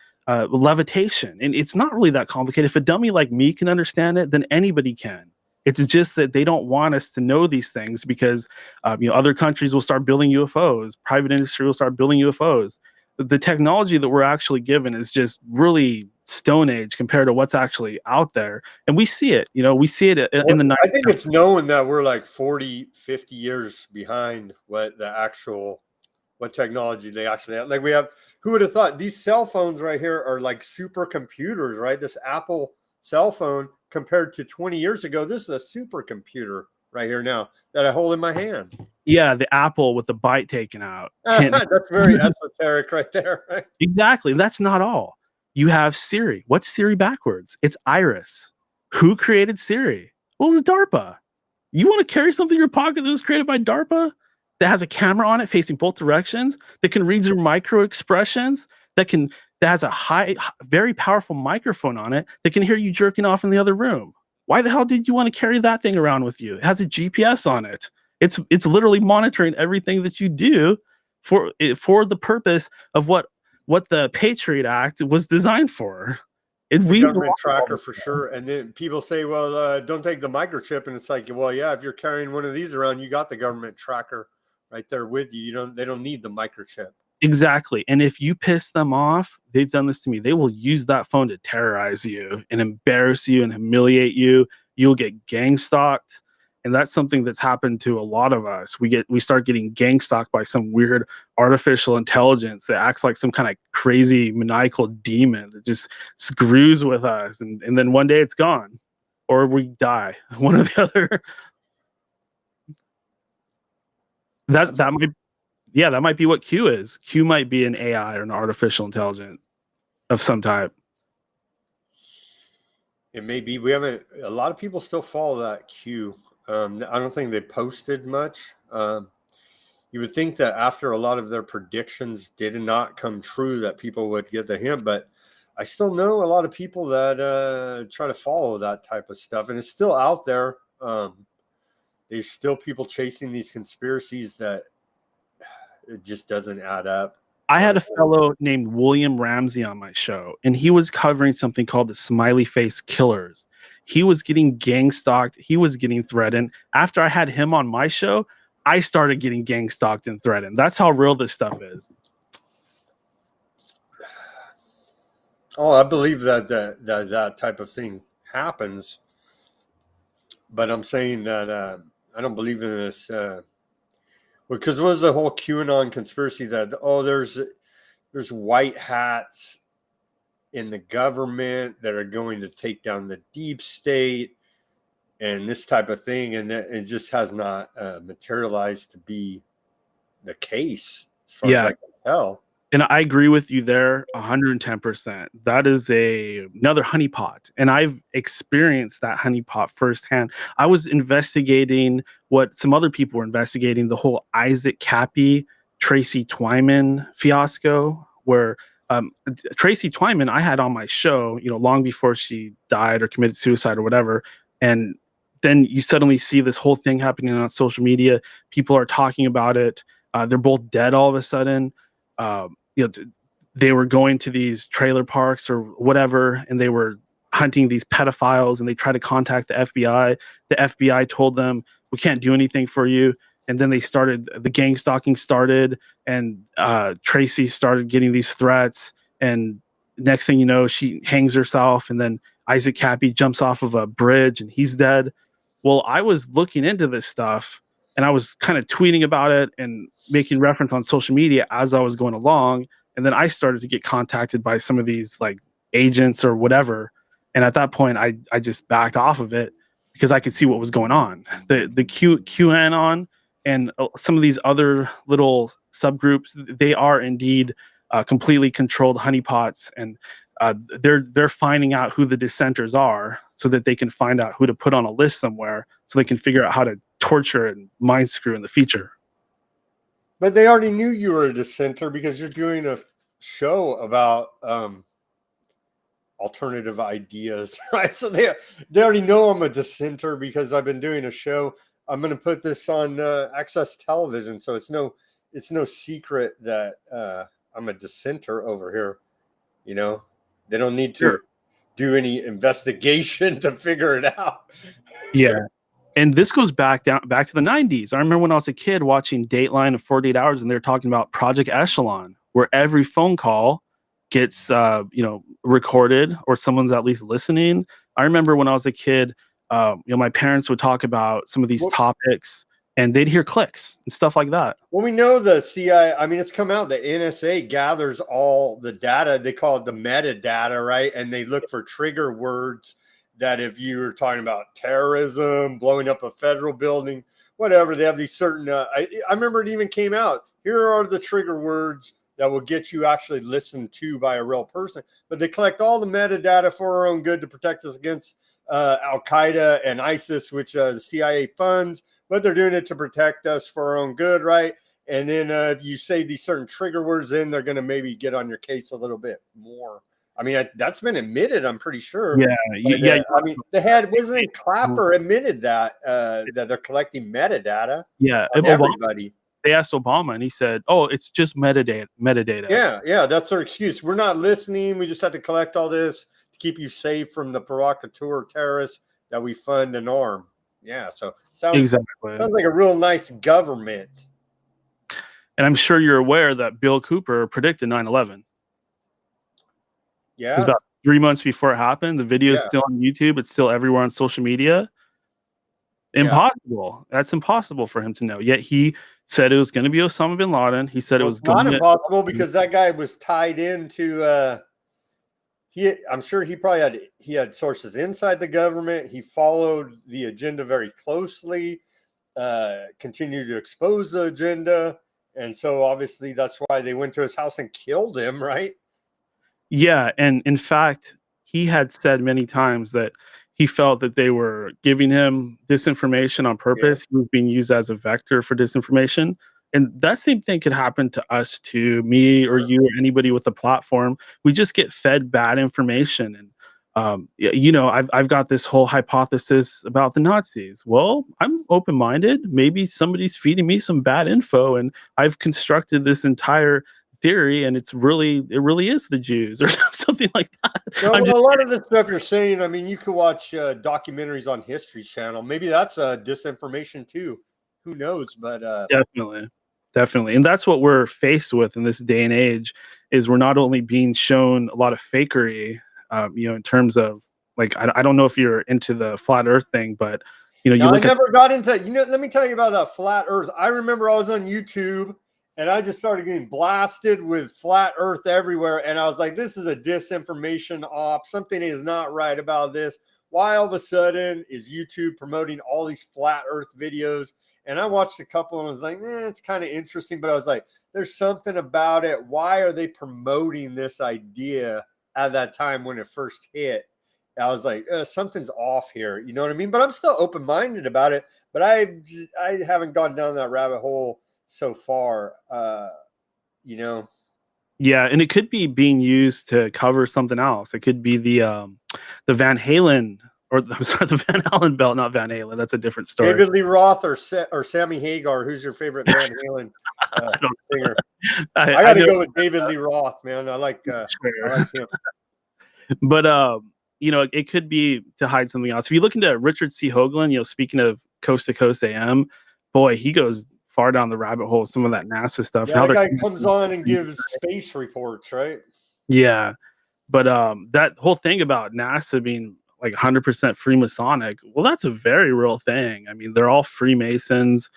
levitation. And it's not really that complicated. If a dummy like me can understand it, then anybody can. It's just that they don't want us to know these things because other countries will start building UFOs. Private industry will start building UFOs. The technology that we're actually given is just really Stone Age compared to what's actually out there. And we see it, we see it in the 90s. I think it's known that we're like 40, 50 years behind what technology they actually have. Like we have who would have thought these cell phones right here are like supercomputers, right? This Apple cell phone compared to 20 years ago, this is a supercomputer right here now that I hold in my hand. Yeah, the apple with the bite taken out. That's very esoteric right there. Right? Exactly. That's not all. You have Siri. What's Siri backwards? It's Iris. Who created Siri? Well, it's DARPA. You want to carry something in your pocket that was created by DARPA that has a camera on it facing both directions, that can read your micro expressions, that has a very powerful microphone on it that can hear you jerking off in the other room. Why the hell did you want to carry that thing around with you? It has a GPS on it. It's literally monitoring everything that you do for the purpose of what the Patriot Act was designed for. It's a government tracker for sure. And then people say, well, don't take the microchip. And it's like, well, yeah, if you're carrying one of these around, you got the government tracker right there with you. They don't need the microchip. Exactly. And if you piss them off, they've done this to me. They will use that phone to terrorize you and embarrass you and humiliate you. You'll get gang stalked. And that's something that's happened to a lot of us. We start getting gang stalked by some weird artificial intelligence that acts like some kind of crazy maniacal demon that just screws with us. And then one day it's gone. Or we die. One or the other. That might be what Q is. Q might be an AI or an artificial intelligence of some type. It may be. A lot of people still follow that Q. I don't think they posted much. You would think that after a lot of their predictions did not come true, that people would get the hint. But I still know a lot of people that try to follow that type of stuff. And it's still out there. There's still people chasing these conspiracies that it just doesn't add up. I had a fellow named William Ramsey on my show, and he was covering something called the Smiley Face Killers. He was getting gang stalked. He was getting threatened. After I had him on my show, I started getting gang stalked and threatened. That's how real this stuff is. Oh, I believe that type of thing happens. But I'm saying that I don't believe in this. Because what was the whole QAnon conspiracy that, there's white hats in the government that are going to take down the deep state and this type of thing. And it just has not materialized to be the case as far as I can tell. And I agree with you there 110%. That is another honeypot. And I've experienced that honeypot firsthand. I was investigating what some other people were investigating, the whole Isaac Cappy, Tracy Twyman fiasco, where Tracy Twyman I had on my show, long before she died or committed suicide or whatever. And then you suddenly see this whole thing happening on social media. People are talking about it. They're both dead all of a sudden. They were going to these trailer parks or whatever, and they were hunting these pedophiles, and they tried to contact the FBI. The FBI told them, we can't do anything for you. And then the gang stalking started, and Tracy started getting these threats. And next thing you know, she hangs herself, and then Isaac Cappy jumps off of a bridge and he's dead. Well, I was looking into this stuff, and I was kind of tweeting about it and making reference on social media as I was going along. And then I started to get contacted by some of these like agents or whatever. And at that point, I just backed off of it because I could see what was going on. The QAnon and some of these other little subgroups, they are indeed completely controlled honeypots, and they're finding out who the dissenters are so that they can find out who to put on a list somewhere so they can figure out how to torture and mind screw in the future. But they already knew you were a dissenter because you're doing a show about alternative ideas, right? So they already know I'm a dissenter because I've been doing a show. I'm going to put this on Access Television, so it's no secret that I'm a dissenter over here. They don't need to do any investigation to figure it out. Yeah. And this goes back to the 90s. I remember when I was a kid watching Dateline and 48 Hours, and they're talking about Project Echelon, where every phone call gets recorded, or someone's at least listening. I remember when I was a kid, my parents would talk about some of these topics and they'd hear clicks and stuff like that. Well, we know the CIA, I mean, it's come out, the NSA gathers all the data. They call it the metadata, right? And they look for trigger words that if you're talking about terrorism, blowing up a federal building, whatever, they have these certain, I remember it even came out. Here are the trigger words that will get you actually listened to by a real person. But they collect all the metadata for our own good to protect us against Al-Qaeda and ISIS, which the CIA funds, but they're doing it to protect us for our own good, right? And then if you say these certain trigger words, then they're going to maybe get on your case a little bit more. I mean, that's been admitted, I'm pretty sure. Yeah, But, I mean, wasn't it Clapper admitted that that they're collecting metadata on everybody. They asked Obama, and he said, "Oh, it's just metadata." Yeah, that's their excuse. We're not listening. We just have to collect all this to keep you safe from the provocateur terrorists that we fund and arm. Yeah, so sounds like a real nice government. And I'm sure you're aware that Bill Cooper predicted 9/11. Yeah. It was about 3 months before it happened. The video is still on YouTube. It's still everywhere on social media. Impossible. That's impossible for him to know. Yet he said it was going to be Osama bin Laden. He said it was not impossible because that guy was tied into I'm sure he had sources inside the government. He followed the agenda very closely, continued to expose the agenda. And so obviously that's why they went to his house and killed him, right? Yeah. And in fact, he had said many times that he felt that they were giving him disinformation on purpose. He was being used as a vector for disinformation. And that same thing could happen to us, to me or you or anybody with a platform. We just get fed bad information. And, you know, I've got this whole hypothesis about the Nazis. Well, I'm open-minded. Maybe somebody's feeding me some bad info, and I've constructed this entire theory, and it really is the Jews or something like that. Well, a lot of the stuff you're saying, I mean, you could watch documentaries on History Channel. Maybe that's disinformation too. Who knows? But definitely, and that's what we're faced with in this day and age. Is we're not only being shown a lot of fakery, you know, in terms of like I don't know if you're into the flat Earth thing, but you know, I never got into. You know, let me tell you about that flat Earth. I remember I was on YouTube. And I just started getting blasted with flat Earth everywhere. And I was like, this is a disinformation op. Something is not right about this. Why all of a sudden is YouTube promoting all these flat Earth videos? And I watched a couple and I was like, it's kind of interesting. But I was like, there's something about it. Why are they promoting this idea at that time when it first hit? I was like, something's off here. You know what I mean? But I'm still open-minded about it. But I haven't gone down that rabbit hole so far, you know. Yeah, and it could be being used to cover something else. It could be the Van Halen, or I'm sorry, the Van Halen belt, not Van Halen. That's a different story. David Lee Roth or Sammy Hagar. Who's your favorite Van Halen singer? I got to go with David Lee Roth, man. I like him. But you know, it could be to hide something else. If you look into Richard C. Hoagland, you know, speaking of Coast to Coast AM, boy, he goes far down the rabbit hole, some of that NASA stuff. Yeah, that guy comes on and gives space reports, right? Yeah. But that whole thing about NASA being like 100% Freemasonic, well, that's a very real thing. I mean, they're all Freemasons.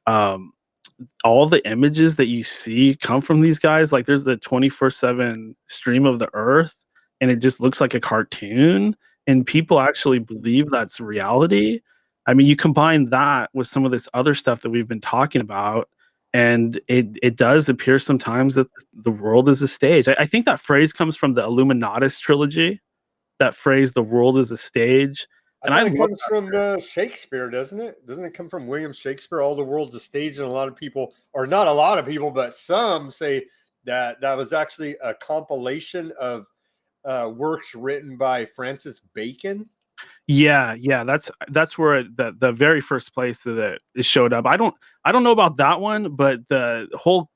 All the images that you see come from these guys. Like there's the 24/7 stream of the Earth, and it just looks like a cartoon. And people actually believe that's reality. I mean, you combine that with some of this other stuff that we've been talking about, and it does appear sometimes that the world is a stage. I think that phrase comes from the Illuminatus trilogy. That phrase, "the world is a stage," and it comes from Shakespeare, doesn't it? Doesn't it come from William Shakespeare? All the world's a stage, and a lot of people, or not a lot of people, but some say that was actually a compilation of works written by Francis Bacon. Yeah, that's where the very first place that it showed up. I don't know about that one, but the whole,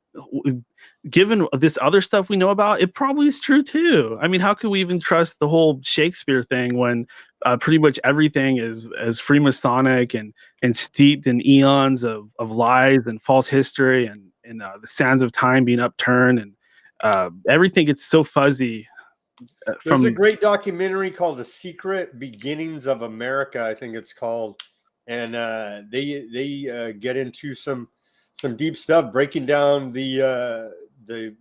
given this other stuff we know about, it probably is true too. I mean, how could we even trust the whole Shakespeare thing when pretty much everything is Freemasonic and steeped in eons of lies and false history and the sands of time being upturned, and everything gets so fuzzy. There's a great documentary called The Secret Beginnings of America, I think it's called. and they get into some deep stuff, breaking down the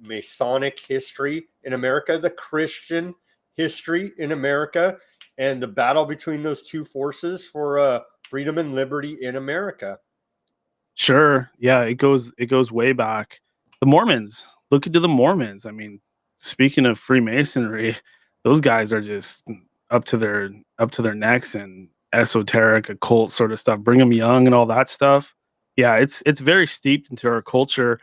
Masonic history in America, the Christian history in America, and the battle between those two forces for freedom and liberty in America. Sure. Yeah, it goes way back. The Mormons. Look into the Mormons. I mean, speaking of Freemasonry, those guys are just up to their necks in esoteric occult sort of stuff. Brigham Young and all that stuff. Yeah, it's very steeped into our culture.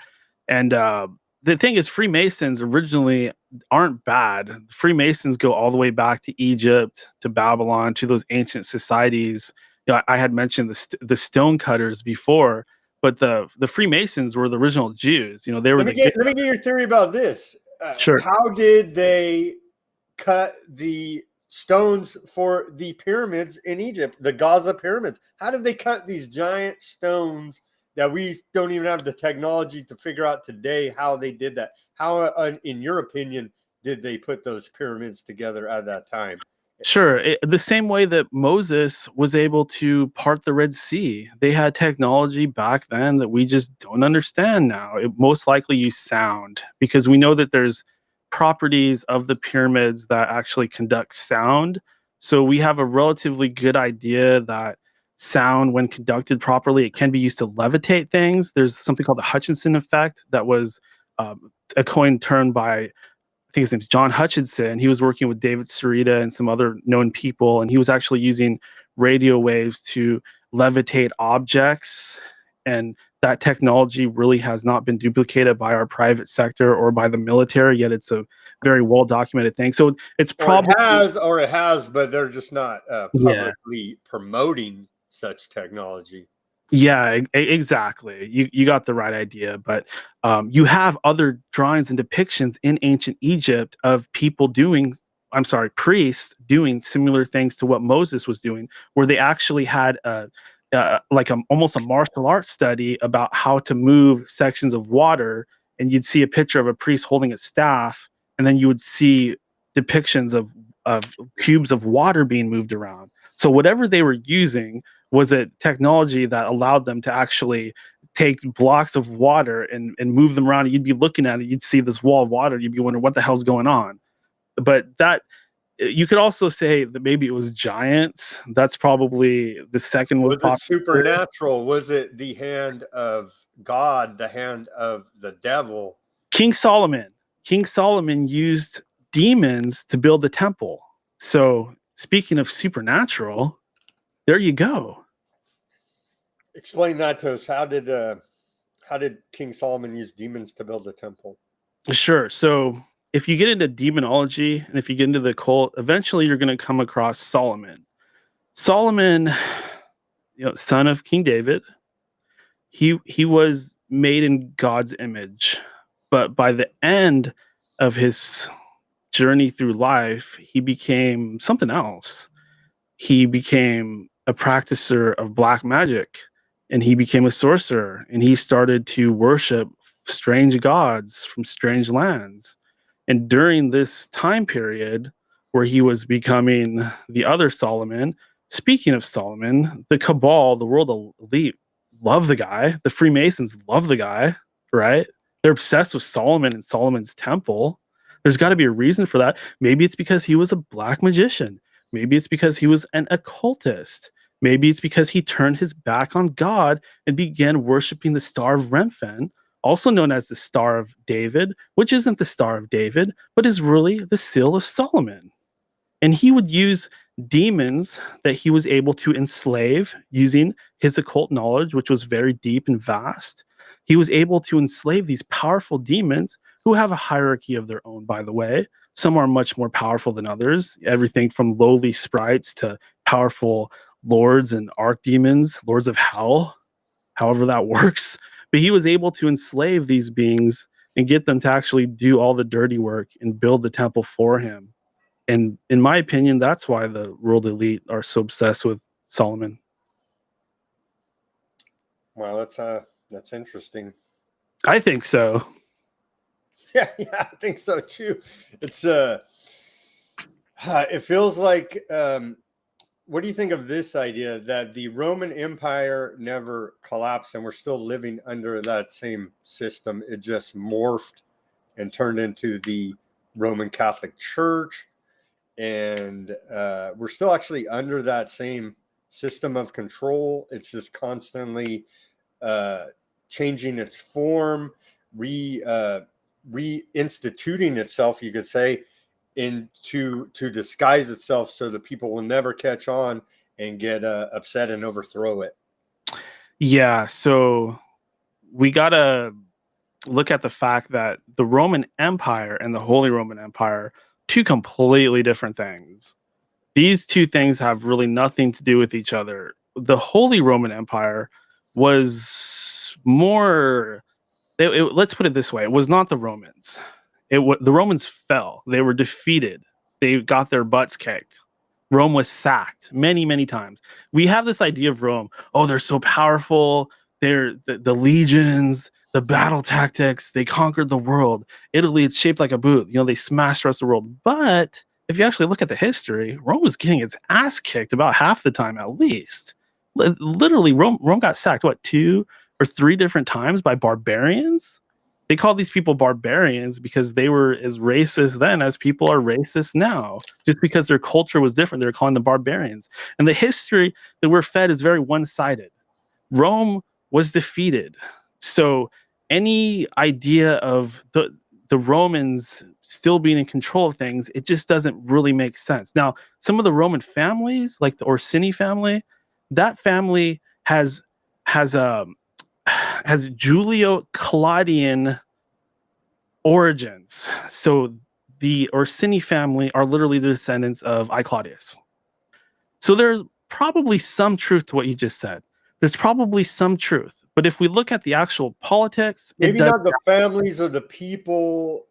And the thing is, Freemasons originally aren't bad. Freemasons go all the way back to Egypt, to Babylon, to those ancient societies. You know, I had mentioned the stone cutters before, but the Freemasons were the original Jews. You know, they were Let me get your theory about this. Sure. How did they cut the stones for the pyramids in Egypt, the Gaza pyramids? How did they cut these giant stones that we don't even have the technology to figure out today how they did that? How, in your opinion, did they put those pyramids together at that time? Sure. The same way that Moses was able to part the Red Sea, they had technology back then that we just don't understand now. It most likely used sound, because we know that there's properties of the pyramids that actually conduct sound. So we have a relatively good idea that sound, when conducted properly, it can be used to levitate things. There's something called the Hutchinson effect that was a coined term by, I think his name's John Hutchinson. He was working with David Sarita and some other known people, and he was actually using radio waves to levitate objects. And that technology really has not been duplicated by our private sector or by the military, yet it's a very well documented thing. So it's probably or it has, but they're just not publicly promoting such technology. Yeah, exactly. You got the right idea, but you have other drawings and depictions in ancient Egypt of people doing, I'm sorry, priests doing similar things to what Moses was doing, where they actually had almost a martial arts study about how to move sections of water, and you'd see a picture of a priest holding a staff, and then you would see depictions of cubes of water being moved around. So whatever they were using was a technology that allowed them to actually take blocks of water and move them around. You'd be looking at it, you'd see this wall of water, you'd be wondering what the hell's going on. But that, you could also say that maybe it was giants. That's probably the second most Was it popular. supernatural? Was it the hand of God, the hand of the devil? King Solomon used demons to build the temple. So speaking of supernatural, there you go. Explain that to us. How did King Solomon use demons to build the temple? Sure. So if you get into demonology and if you get into the occult, eventually you're going to come across Solomon. Solomon, son of King David, he was made in God's image, but by the end of his journey through life, he became something else. He became a practicer of black magic, and he became a sorcerer, and he started to worship strange gods from strange lands. And during this time period where he was becoming the other Solomon, speaking of Solomon, the cabal, the world elite, love the guy. The Freemasons love the guy, right? They're obsessed with Solomon and Solomon's temple. There's got to be a reason for that. Maybe it's because he was a black magician. Maybe it's because he was an occultist. Maybe it's because he turned his back on God and began worshiping the Star of Remphan, also known as the Star of David, which isn't the Star of David, but is really the Seal of Solomon. And he would use demons that he was able to enslave using his occult knowledge, which was very deep and vast. He was able to enslave these powerful demons who have a hierarchy of their own, by the way. Some are much more powerful than others, everything from lowly sprites to powerful lords and archdemons, lords of hell, however that works. But he was able to enslave these beings and get them to actually do all the dirty work and build the temple for him. And in my opinion, that's why the world elite are so obsessed with Solomon. Well, that's interesting. I think so. Yeah, I think so too. It's it feels like what do you think of this idea that the Roman Empire never collapsed and we're still living under that same system? It just morphed and turned into the Roman Catholic Church. And we're still actually under that same system of control. It's just constantly changing its form, reinstituting itself, you could say, to disguise itself so that people will never catch on and get upset and overthrow it. Yeah, so we gotta look at the fact that the Roman Empire and the Holy Roman Empire, two completely different things. These two things have really nothing to do with each other. The Holy Roman Empire was more, let's put it this way, it was not the Romans. The Romans fell. They were defeated. They got their butts kicked. Rome was sacked many, many times. We have this idea of Rome. Oh, they're so powerful. They're the legions, the battle tactics. They conquered the world. Italy, it's shaped like a boot. They smashed the rest of the world. But if you actually look at the history, Rome was getting its ass kicked about half the time, at least. Literally, Rome got sacked, 2 or 3 different times by barbarians? They called these people barbarians because they were as racist then as people are racist now. Just because their culture was different, they were calling them barbarians. And the history that we're fed is very one-sided. Rome was defeated. So any idea of the Romans still being in control of things, it just doesn't really make sense. Now, some of the Roman families, like the Orsini family, that family has Julio-Claudian origins. So the Orsini family are literally the descendants of I Claudius. So there's probably some truth to what you just said. There's probably some truth. But if we look at the actual politics, maybe not the families or the people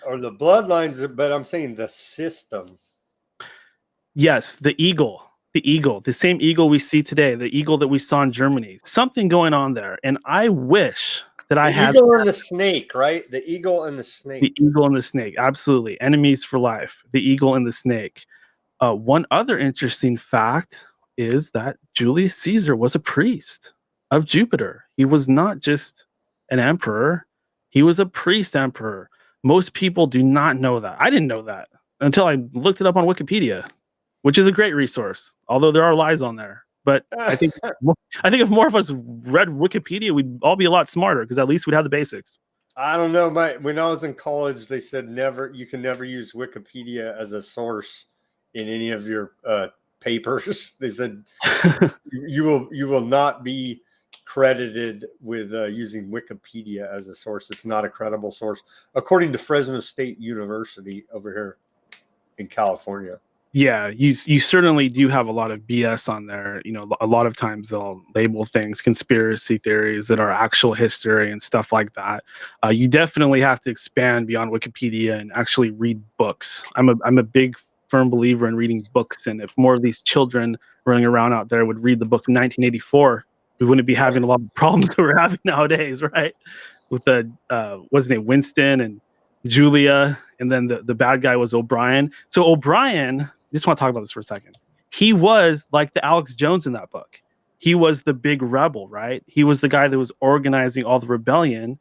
or the bloodlines, but I'm saying the system. Yes, the eagle, the same eagle we see today, the eagle that we saw in Germany. Something going on there. And I wish that I had... The eagle and the snake, right? The eagle and the snake. The eagle and the snake, absolutely. Enemies for life, the eagle and the snake. One other interesting fact is that Julius Caesar was a priest of Jupiter. He was not just an emperor. He was a priest emperor. Most people do not know that. I didn't know that until I looked it up on Wikipedia, which is a great resource, although there are lies on there. But I think if more of us read Wikipedia, we'd all be a lot smarter because at least we'd have the basics. I don't know. When I was in college, they said you can never use Wikipedia as a source in any of your papers. They said you will not be credited with using Wikipedia as a source. It's not a credible source, according to Fresno State University over here in California. Yeah, you certainly do have a lot of BS on there. A lot of times they'll label things conspiracy theories that are actual history and stuff like that. You definitely have to expand beyond Wikipedia and actually read books. I'm a big firm believer in reading books, and if more of these children running around out there would read the book in 1984, we wouldn't be having a lot of problems that we're having nowadays, right? With the what's his name, Winston and Julia, and then the bad guy was O'Brien. So O'Brien, just want to talk about this for a second. He was like the Alex Jones in that book. He was the big rebel, right? He was the guy that was organizing all the rebellion.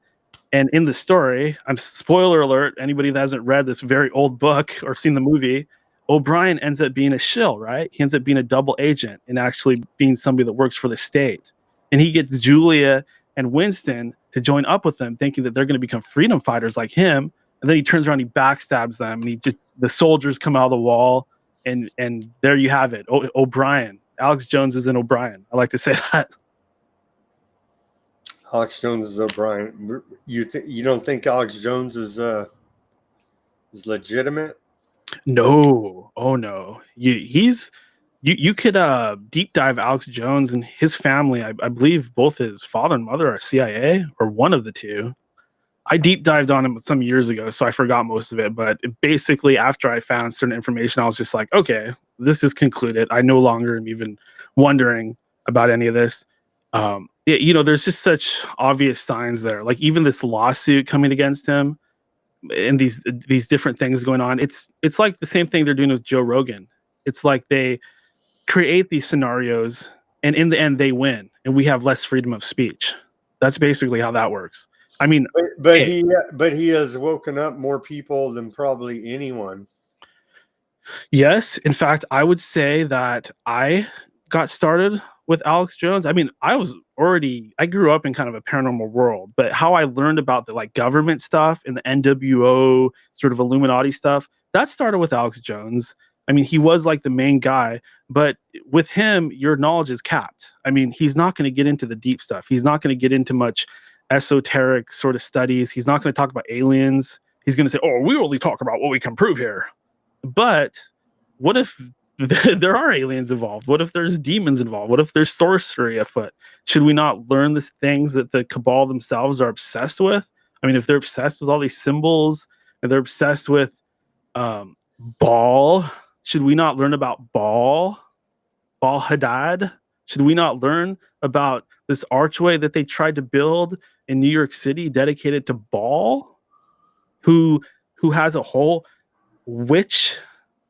And in the story, spoiler alert, anybody that hasn't read this very old book or seen the movie, O'Brien ends up being a shill, right? He ends up being a double agent and actually being somebody that works for the state. And he gets Julia and Winston to join up with him, thinking that they're going to become freedom fighters like him. And then he turns around, he backstabs them, and the soldiers come out of the wall, and there you have it. O'Brien. Alex Jones is an O'Brien. I like to say that. Alex Jones is O'Brien. You don't think Alex Jones is legitimate? No. Oh no. You could deep dive Alex Jones and his family. I believe both his father and mother are CIA, or one of the two. I deep dived on him some years ago, so I forgot most of it. But basically, after I found certain information, I was just like, okay, this is concluded. I no longer am even wondering about any of this. There's just such obvious signs there. Like even this lawsuit coming against him, and these different things going on. It's like the same thing they're doing with Joe Rogan. It's like they create these scenarios, and in the end they win, and we have less freedom of speech. That's basically how that works. I mean, but he has woken up more people than probably anyone. yes, in fact, I would say that I got started with Alex Jones. I mean, I grew up in kind of a paranormal world, but how I learned about the like government stuff and the NWO sort of Illuminati stuff, that started with Alex Jones. I mean, he was like the main guy, but with him, your knowledge is capped. I mean, he's not going to get into the deep stuff. He's not going to get into much esoteric sort of studies. He's not going to talk about aliens. He's going to say, "Oh, we only talk about what we can prove here." But what if there are aliens involved? What if there's demons involved? What if there's sorcery afoot? Should we not learn the things that the cabal themselves are obsessed with? I mean, if they're obsessed with all these symbols and they're obsessed with Baal, should we not learn about Baal Hadad? Should we not learn about this archway that they tried to build in New York City dedicated to Baal, who has a whole witch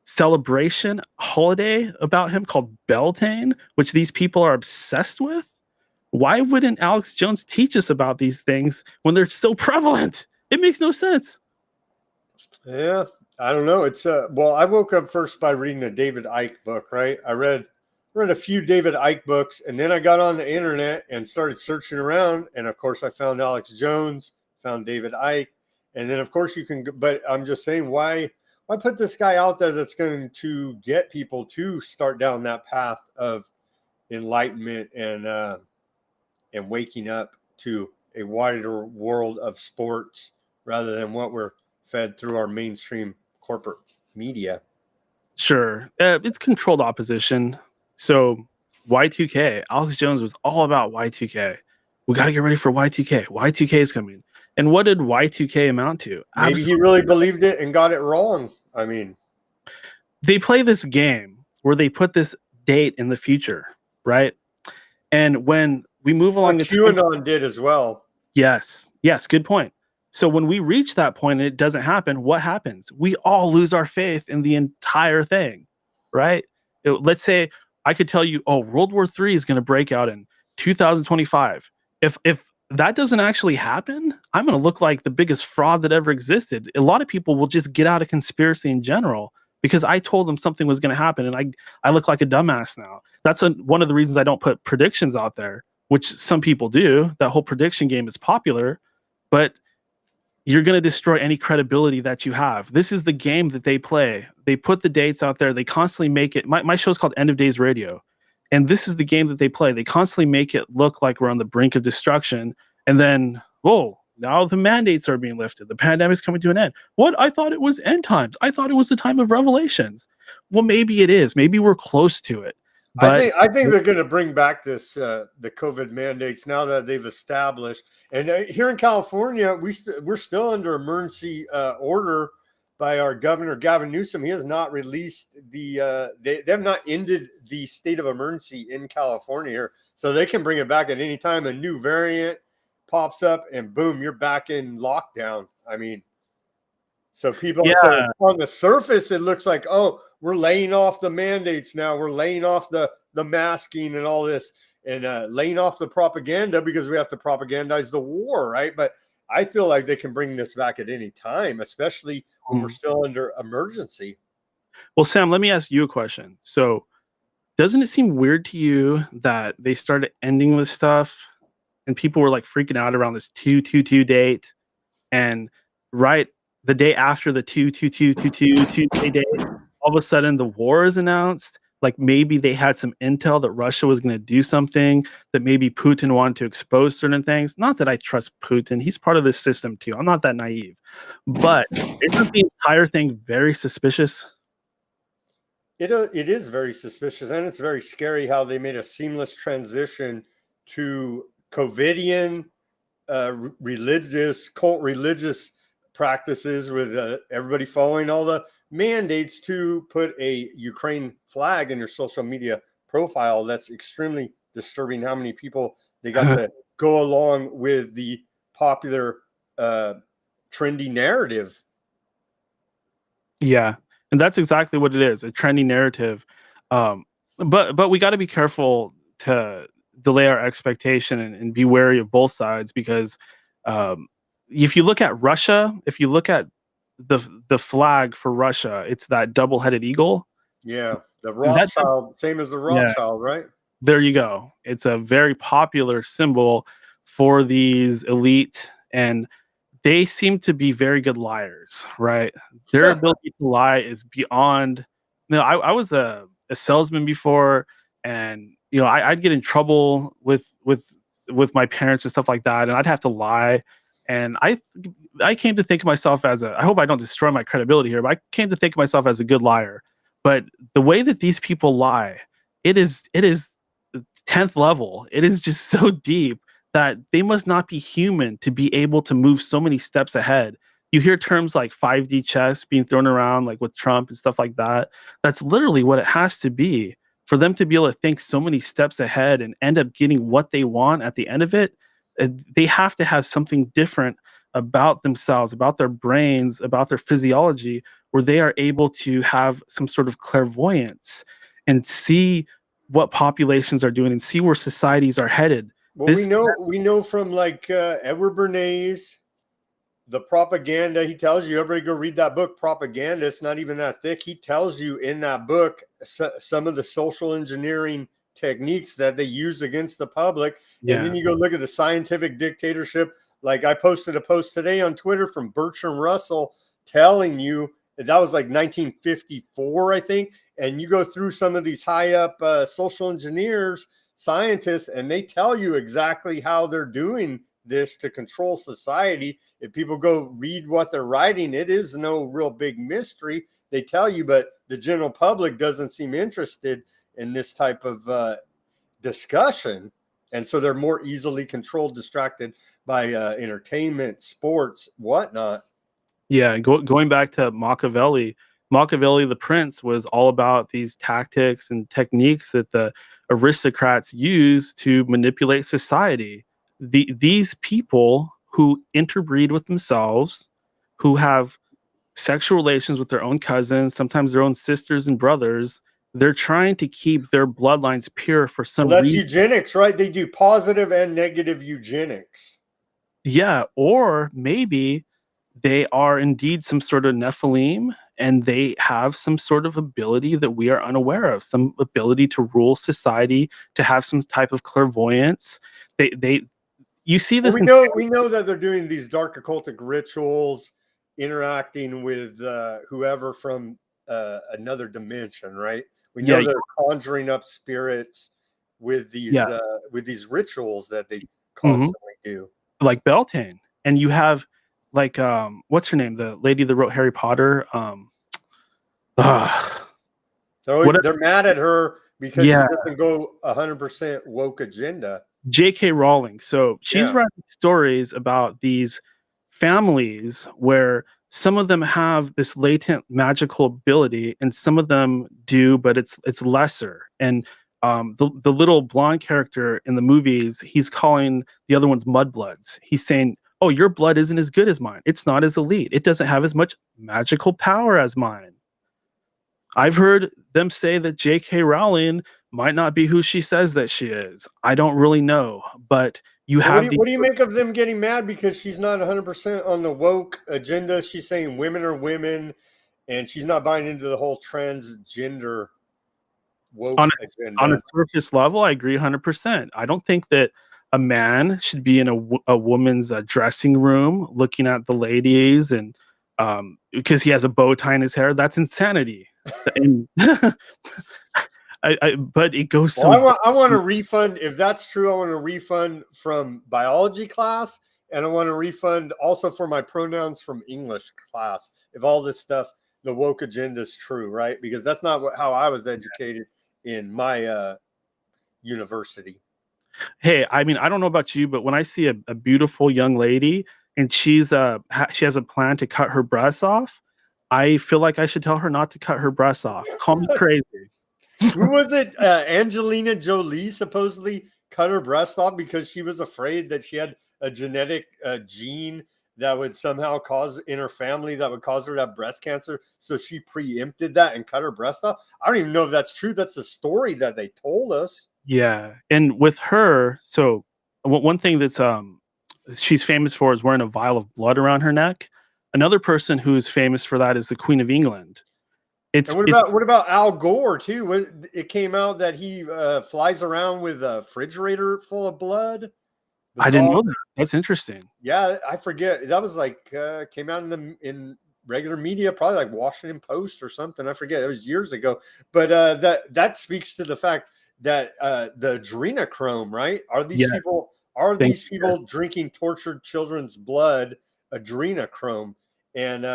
celebration holiday about him called Beltane, which these people are obsessed with? Why wouldn't Alex Jones teach us about these things when they're so prevalent? It makes no sense. Yeah, I don't know. It's well, I woke up first by reading a David Icke book, right? I read a few David Icke books, and then I got on the internet and started searching around, and of course I found Alex Jones, found David Icke, and then of course you can, but I'm just saying, why put this guy out there that's going to get people to start down that path of enlightenment and waking up to a wider world of sports rather than what we're fed through our mainstream corporate media? Sure, it's controlled opposition. So Y2K, Alex Jones was all about Y2K. We got to get ready for Y2K. Y2K is coming. And what did Y2K amount to? Maybe he really believed it and got it wrong. I mean, they play this game where they put this date in the future, right? And when we move along, QAnon did as well. Yes, good point. So when we reach that point and it doesn't happen, what happens? We all lose our faith in the entire thing, right? Let's say I could tell you, oh, World War III is going to break out in 2025. If that doesn't actually happen, I'm going to look like the biggest fraud that ever existed. A lot of people will just get out of conspiracy in general because I told them something was going to happen, and I look like a dumbass now. That's one of the reasons I don't put predictions out there, which some people do. That whole prediction game is popular, but you're going to destroy any credibility that you have. This is the game that they play. They put the dates out there. They constantly make it. My show is called End of Days Radio. And this is the game that they play. They constantly make it look like we're on the brink of destruction. And then, whoa, now the mandates are being lifted. The pandemic's coming to an end. What? I thought it was end times. I thought it was the time of revelations. Well, maybe it is. Maybe we're close to it. But I think they're going to bring back this the COVID mandates now that they've established. And here in California, we're still under emergency order by our governor Gavin Newsom. He has not released they have not ended the state of emergency in California here, so they can bring it back at any time. A new variant pops up, and boom, you're back in lockdown. I mean, so people, so on the surface, it looks like, oh, we're laying off the mandates now. We're laying off the masking and all this, and laying off the propaganda because we have to propagandize the war, right? But I feel like they can bring this back at any time, especially when we're still under emergency. Well, Sam, let me ask you a question. So doesn't it seem weird to you that they started ending this stuff and people were like freaking out around this 222 date, and right the day after the 22222 date, all of a sudden the war is announced? Like maybe they had some intel that Russia was going to do something, that maybe Putin wanted to expose certain things. Not that I trust Putin. He's part of this system too. I'm not that naive. But isn't the entire thing very suspicious? It is very suspicious, and it's very scary how they made a seamless transition to COVIDian cult religious practices with everybody following all the mandates to put a Ukraine flag in your social media profile. That's extremely disturbing how many people they got to go along with the popular trendy narrative. Yeah, and that's exactly what it is, a trendy narrative. but we got to be careful to delay our expectation and be wary of both sides, because um, if you look at Russia, if you look at the flag for Russia, it's that double-headed eagle. Yeah, the And that Rothschild, same as the yeah, Rothschild, right? there you go. It's a very popular symbol for these elite, and they seem to be very good liars, right? Their ability to lie is beyond. I was a salesman before, and I'd get in trouble with my parents and stuff like that, and I'd have to lie. And I came to think of myself as I hope I don't destroy my credibility here, but I came to think of myself as a good liar. But the way that these people lie, it is 10th level. It is just so deep that they must not be human to be able to move so many steps ahead. You hear terms like 5D chess being thrown around, like with Trump and stuff like that. That's literally what it has to be for them to be able to think so many steps ahead and end up getting what they want at the end of it. They have to have something different about themselves, about their brains, about their physiology, where they are able to have some sort of clairvoyance and see what populations are doing and see where societies are headed. Well, This we know from like Edward Bernays, the propaganda. He tells you, everybody go read that book, Propaganda. It's not even that thick. He tells you in that book some of the social engineering techniques that they use against the public. Yeah. And then you go look at the scientific dictatorship. Like I posted a post today on Twitter from Bertrand Russell telling you that was like 1954, I think. And you go through some of these high up social engineers, scientists, and they tell you exactly how they're doing this to control society. If people go read what they're writing, it is no real big mystery. They tell you, but the general public doesn't seem interested in this type of discussion. And so they're more easily controlled, distracted by entertainment, sports, whatnot. Yeah, going back to Machiavelli, Machiavelli the Prince was all about these tactics and techniques that the aristocrats use to manipulate society. These people who interbreed with themselves, who have sexual relations with their own cousins, sometimes their own sisters and brothers, they're trying to keep their bloodlines pure for Well, some that's reason. eugenics, right? They do positive and negative eugenics. Yeah, or maybe they are indeed some sort of Nephilim and they have some sort of ability that we are unaware of, some ability to rule society, to have some type of clairvoyance. They you see Well, this in we know that they're doing these dark occultic rituals, interacting with whoever from another dimension, right? We yeah, know they're conjuring up spirits with yeah. these rituals that they Mhm. constantly do. Like Beltane. And you have like what's her name? The lady that wrote Harry Potter. Uh, So what they're mad at her because she yeah, doesn't go 100% woke agenda. J.K. Rowling. So she's Yeah. writing stories about these families where some of them have this latent magical ability and some of them do, but it's lesser. And the little blonde character in the movies, he's calling the other ones mudbloods. He's saying, "Oh, your blood isn't as good as mine. It's not as elite. It doesn't have as much magical power as mine." I've heard them say that J.K. Rowling might not be who she says that she is. I don't really know, but you Well, have these. what do you make of them getting mad because she's not 100% on the woke agenda? She's saying women are women, and she's not buying into the whole transgender on woke a agenda. surface level, I agree 100%. I don't think that a man should be in a woman's dressing room looking at the ladies and because he has a bow tie in his hair. That's insanity. And but it goes Well, so I want a refund. If that's true, I want a refund from biology class, and I want a refund also for my pronouns from English class. If all this stuff, the woke agenda is true, right? Because that's not how I was educated in my university. Hey, I mean, I don't know about you, but when I see a beautiful young lady and she has a plan to cut her breasts off, I feel like I should tell her not to cut her breasts off. Call me crazy. Who was it? Angelina Jolie supposedly cut her breast off because she was afraid that she had a genetic gene that would somehow cause in her family that would cause her to have breast cancer. So she preempted that and cut her breast off. I don't even know if that's true. That's a story that they told us. Yeah, and with her, so one thing that's she's famous for is wearing a vial of blood around her neck. Another person who's famous for that is the Queen of England. And It's what about Al Gore too? It came out that he flies around with a refrigerator full of blood. I didn't Bizarre. know that. That's interesting. Yeah, I forget. That was like came out in regular media, probably like Washington Post or something. I forget. It was years ago. But that speaks to the fact that the adrenochrome, right? Yeah, Are thank these you. people drinking tortured children's blood, adrenochrome? And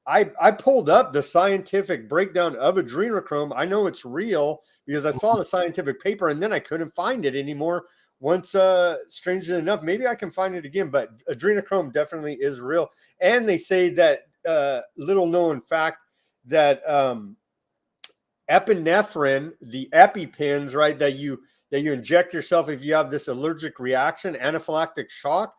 I pulled up the scientific breakdown of adrenochrome. I know it's real because I saw the scientific paper and then I couldn't find it anymore. Once, strangely enough, maybe I can find it again, but adrenochrome definitely is real. And they say that little known fact that epinephrine, the EpiPens, right, that you inject yourself if you have this allergic reaction, anaphylactic shock.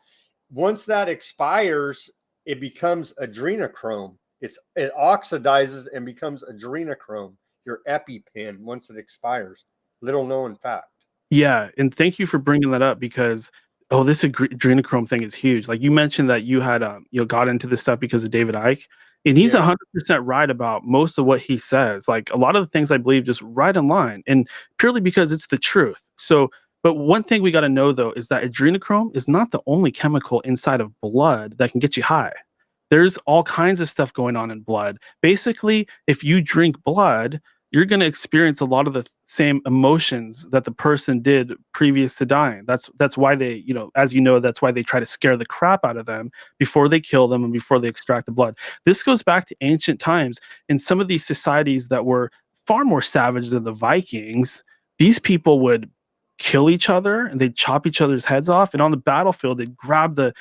Once that expires, it becomes adrenochrome. It oxidizes and becomes adrenochrome. Your EpiPen once it expires. Little known fact. Yeah, and thank you for bringing that up because this adrenochrome thing is huge. Like you mentioned that you had got into this stuff because of David Icke, and he's Yeah. 100% right about most of what he says. Like a lot of the things I believe just right in line, and purely because it's the truth. So, but one thing we got to know though is that adrenochrome is not the only chemical inside of blood that can get you high. There's all kinds of stuff going on in blood. Basically, if you drink blood, you're going to experience a lot of the same emotions that the person did previous to dying. That's why they, as you know, that's why they try to scare the crap out of them before they kill them and before they extract the blood. This goes back to ancient times. In some of these societies that were far more savage than the Vikings, these people would kill each other and they'd chop each other's heads off, and on the battlefield they'd grab the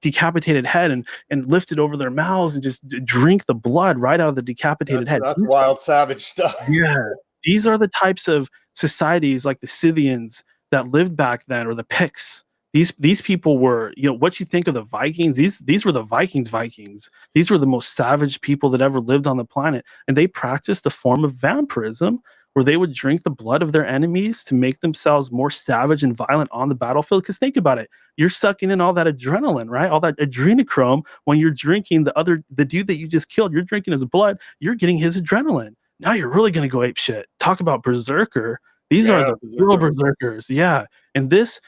decapitated head and lift it over their mouths and just drink the blood right out of the decapitated head. That's wild, savage stuff. Yeah. These are the types of societies like the Scythians that lived back then, or the Picts. These people were, what you think of the Vikings, these were the Vikings. These were the most savage people that ever lived on the planet. And they practiced a form of vampirism where they would drink the blood of their enemies to make themselves more savage and violent on the battlefield. Because think about it, you're sucking in all that adrenaline, right? All that adrenochrome when you're drinking the dude that you just killed, you're drinking his blood, you're getting his adrenaline. Now you're really going to go ape shit. Talk about berserker. These are the real berserkers. Yeah. And this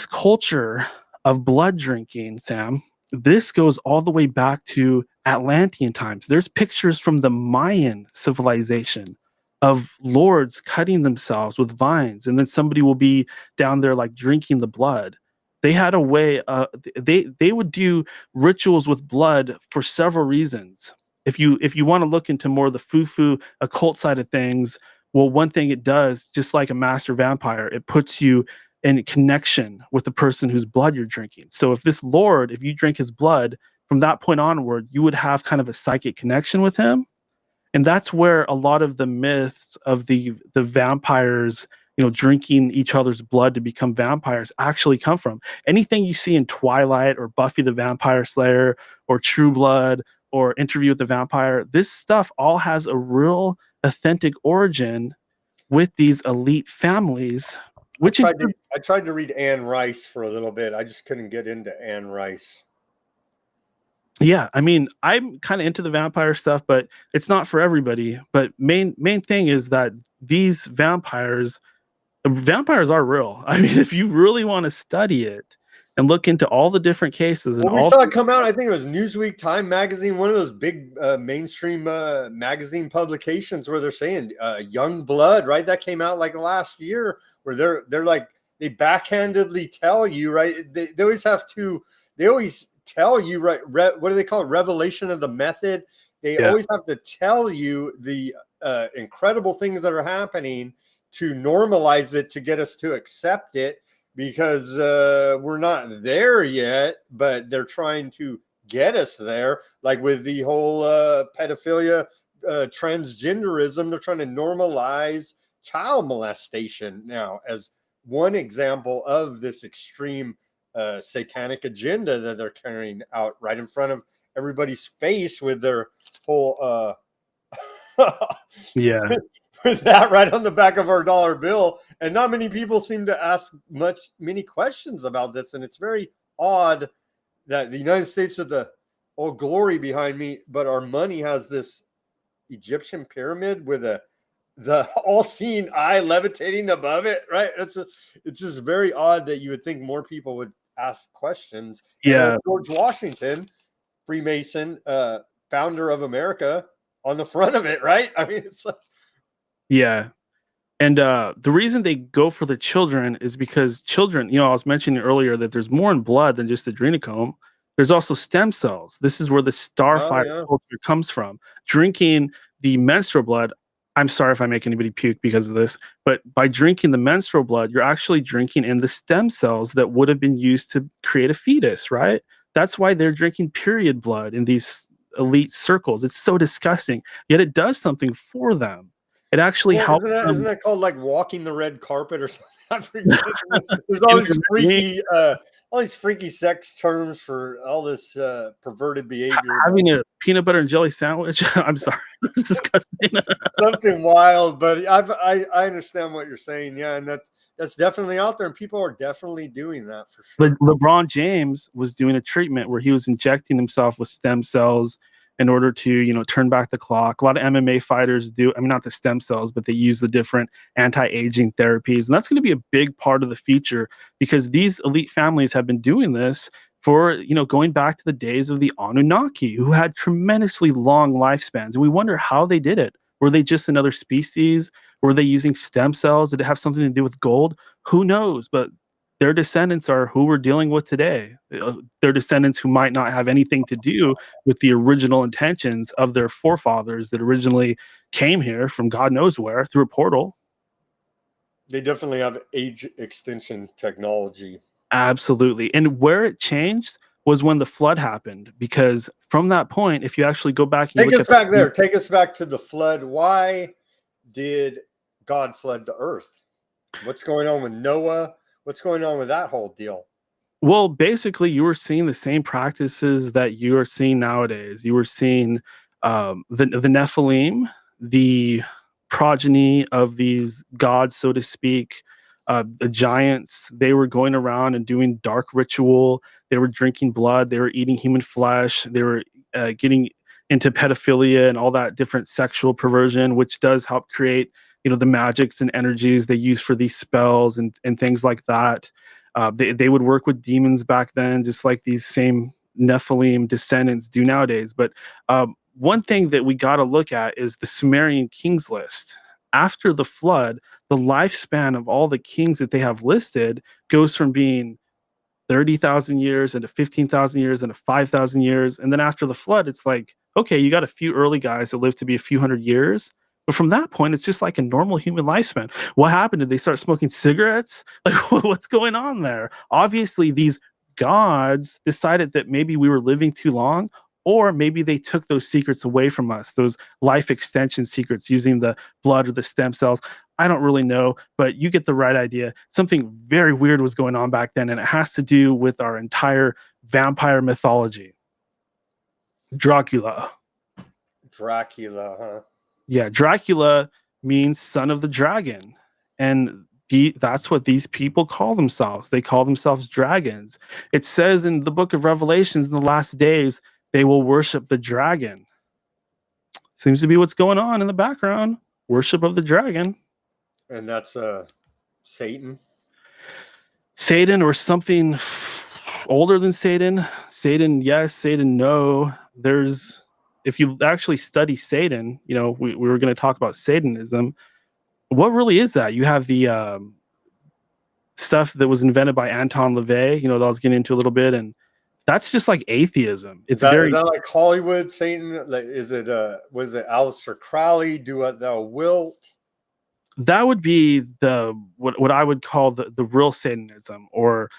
culture of blood drinking, Sam, this goes all the way back to Atlantean times. There's pictures from the Mayan civilization of lords cutting themselves with vines, and then somebody will be down there like drinking the blood. They had a way, they would do rituals with blood for several reasons. If you want to look into more of the foo occult side of things, well, one thing it does, just like a master vampire, it puts you in connection with the person whose blood you're drinking. So if you drink his blood, from that point onward, you would have kind of a psychic connection with him. And that's where a lot of the myths of the vampires, drinking each other's blood to become vampires actually come from. Anything you see in Twilight or Buffy the Vampire Slayer or True Blood or Interview with the Vampire, this stuff all has a real authentic origin with these elite families. I tried to read Anne Rice for a little bit. I just couldn't get into Anne Rice. Yeah, I mean, I'm kind of into the vampire stuff, but it's not for everybody. But main thing is that these vampires are real. I mean, if you really want to study it and look into all the different cases and Well, we all saw it come out. I think it was Newsweek, Time Magazine, one of those big mainstream magazine publications where they're saying young blood, right? That came out like last year, where they're like, they backhandedly tell you, right? They always tell you, right? What do they call it? Revelation of the method. They always have to tell you the incredible things that are happening to normalize it, to get us to accept it, because we're not there yet, but they're trying to get us there. Like with the whole pedophilia, transgenderism, they're trying to normalize child molestation now as one example of this extreme satanic agenda that they're carrying out right in front of everybody's face with their whole Yeah. with that right on the back of our dollar bill. And not many people seem to ask many questions about this. And it's very odd that the United States with the old glory behind me, but our money has this Egyptian pyramid with the all-seeing eye levitating above it, right? It's just very odd that you would think more people would ask questions. Yeah. And George Washington, Freemason, founder of America, on the front of it, right? I mean, it's like, Yeah. And the reason they go for the children is because children, I was mentioning earlier that there's more in blood than just adrenochrome. There's also stem cells. This is where the starfire yeah. culture comes from. Drinking the menstrual blood, I'm sorry if I make anybody puke because of this, but by drinking the menstrual blood, you're actually drinking in the stem cells that would have been used to create a fetus, right? That's why they're drinking period blood in these elite circles. It's so disgusting, yet it does something for them. It actually Well, helps isn't that called like walking the red carpet or something? I forget. There's all these freaky sex terms for all this perverted behavior. Having a peanut butter and jelly sandwich. I'm sorry, this is disgusting. Something wild, but I understand what you're saying. Yeah, and that's definitely out there, and people are definitely doing that for sure. LeBron James was doing a treatment where he was injecting himself with stem cells in order to, turn back the clock. A lot of MMA fighters do. I mean, not the stem cells, but they use the different anti-aging therapies. And that's going to be a big part of the future because these elite families have been doing this for, going back to the days of the Anunnaki, who had tremendously long lifespans. And we wonder how they did it. Were they just another species? Were they using stem cells? Did it have something to do with gold? Who knows? But their descendants are who we're dealing with today. Their descendants who might not have anything to do with the original intentions of their forefathers that originally came here from God knows where through a portal. They definitely have age extension technology. Absolutely. And where it changed was when the flood happened, because from that point, if you actually go back and take us back there, take us back to the flood. Why did God flood the earth? What's going on with Noah? What's going on with that whole deal? Well, basically, you were seeing the same practices that you are seeing nowadays. You were seeing the Nephilim, the progeny of these gods, so to speak, the giants. They were going around and doing dark ritual. They were drinking blood. They were eating human flesh. They were getting into pedophilia and all that different sexual perversion, which does help create, the magics and energies they use for these spells and things like that. They would work with demons back then, just like these same Nephilim descendants do nowadays. But one thing that we got to look at is the Sumerian kings list. After the flood, the lifespan of all the kings that they have listed goes from being 30,000 years into 15,000 years into 5,000 years. And then after the flood, it's like, okay, you got a few early guys that lived to be a few hundred years. But from that point, it's just like a normal human lifespan. What happened? Did they start smoking cigarettes? Like, what's going on there? Obviously, these gods decided that maybe we were living too long, or maybe they took those secrets away from us, those life extension secrets using the blood or the stem cells. I don't really know, but you get the right idea. Something very weird was going on back then, and it has to do with our entire vampire mythology. Dracula, huh? Yeah, Dracula means son of the dragon. And that's what these people call themselves. They call themselves dragons. It says in the book of Revelations, in the last days, they will worship the dragon. Seems to be what's going on in the background. Worship of the dragon. And that's Satan. Satan or something older than Satan. Satan, yes. Satan, no. If you actually study Satan, we were going to talk about Satanism. What really is that? You have the stuff that was invented by Anton LaVey, that I was getting into a little bit, and that's just like atheism. Is that like Hollywood Satan? Like, is it was it Aleister Crowley? Do what thou wilt? That would be what I would call the real Satanism, or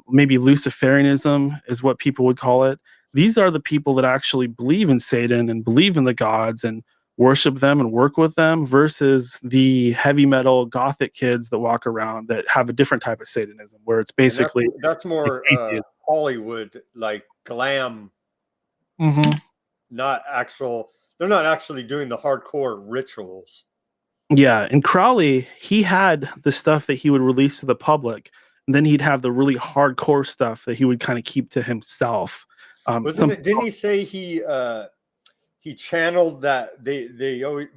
maybe Luciferianism is what people would call it. These are the people that actually believe in Satan and believe in the gods and worship them and work with them versus the heavy metal gothic kids that walk around that have a different type of Satanism, where it's And basically that's like more atheism. Hollywood, like glam, Mhm. not actual. They're not actually doing the hardcore rituals. Yeah, and Crowley, he had the stuff that he would release to the public, and then he'd have the really hardcore stuff that he would kind of keep to himself. Wasn't Something it? Didn't he say he channeled that they always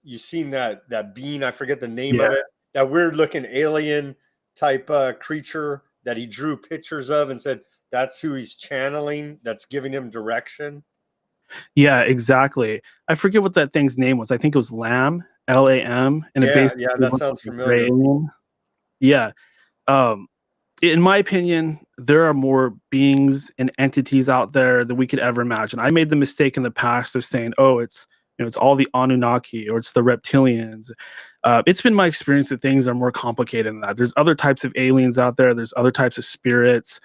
you seen that being, I forget the name of yeah, it, that weird looking alien type creature that he drew pictures of and said that's who he's channeling, that's giving him direction. yeah, exactly. I forget what that thing's name was. I think it was Lamb, Lam, and it Yeah, basically yeah, that looked like sounds a gray familiar. alien. Yeah. Um, in my opinion, there are more beings and entities out there than we could ever imagine. I made the mistake in the past of saying, "Oh, it's all the Anunnaki or it's the reptilians." It's been my experience that things are more complicated than that. There's other types of aliens out there. There's other types of spirits.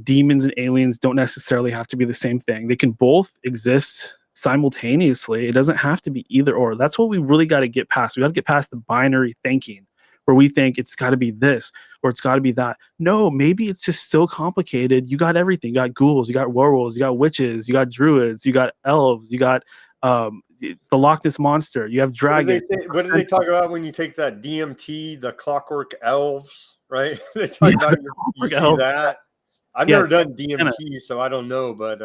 Demons and aliens don't necessarily have to be the same thing. They can both exist simultaneously. It doesn't have to be either or. That's what we really got to get past. We got to get past the binary thinking where we think it's got to be this or it's got to be that. No, maybe it's just so complicated. You got everything. You got ghouls, you got werewolves, you got witches, you got druids, you got elves, you got the Loch Ness monster, you have dragons. What do they talk about when you take that DMT, the clockwork elves, right? They talk Yeah, about you see elves. that. I've Yeah, never done DMT, so I don't know, but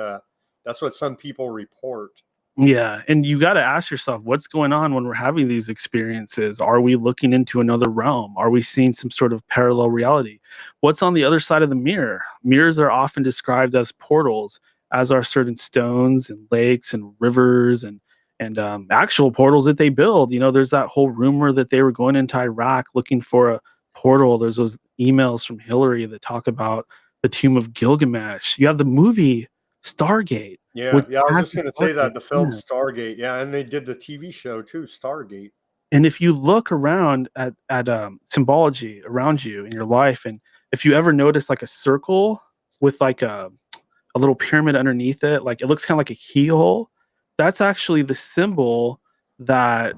that's what some people report. yeah, and you got to ask yourself, what's going on when we're having these experiences? Are we looking into another realm? Are we seeing some sort of parallel reality? What's on the other side of the mirror? Mirrors are often described as portals, as are certain stones and lakes and rivers and actual portals that they build. There's that whole rumor that they were going into Iraq looking for a portal. There's those emails from Hillary that talk about the Tomb of Gilgamesh. You have the movie Stargate, Yeah, which yeah, I was has just the gonna say that Stargate the in film it. Stargate, yeah, and they did the TV show too, Stargate. And if you look around at symbology around you in your life, and if you ever notice like a circle with like a little pyramid underneath it, like it looks kind of like a keyhole, that's actually the symbol that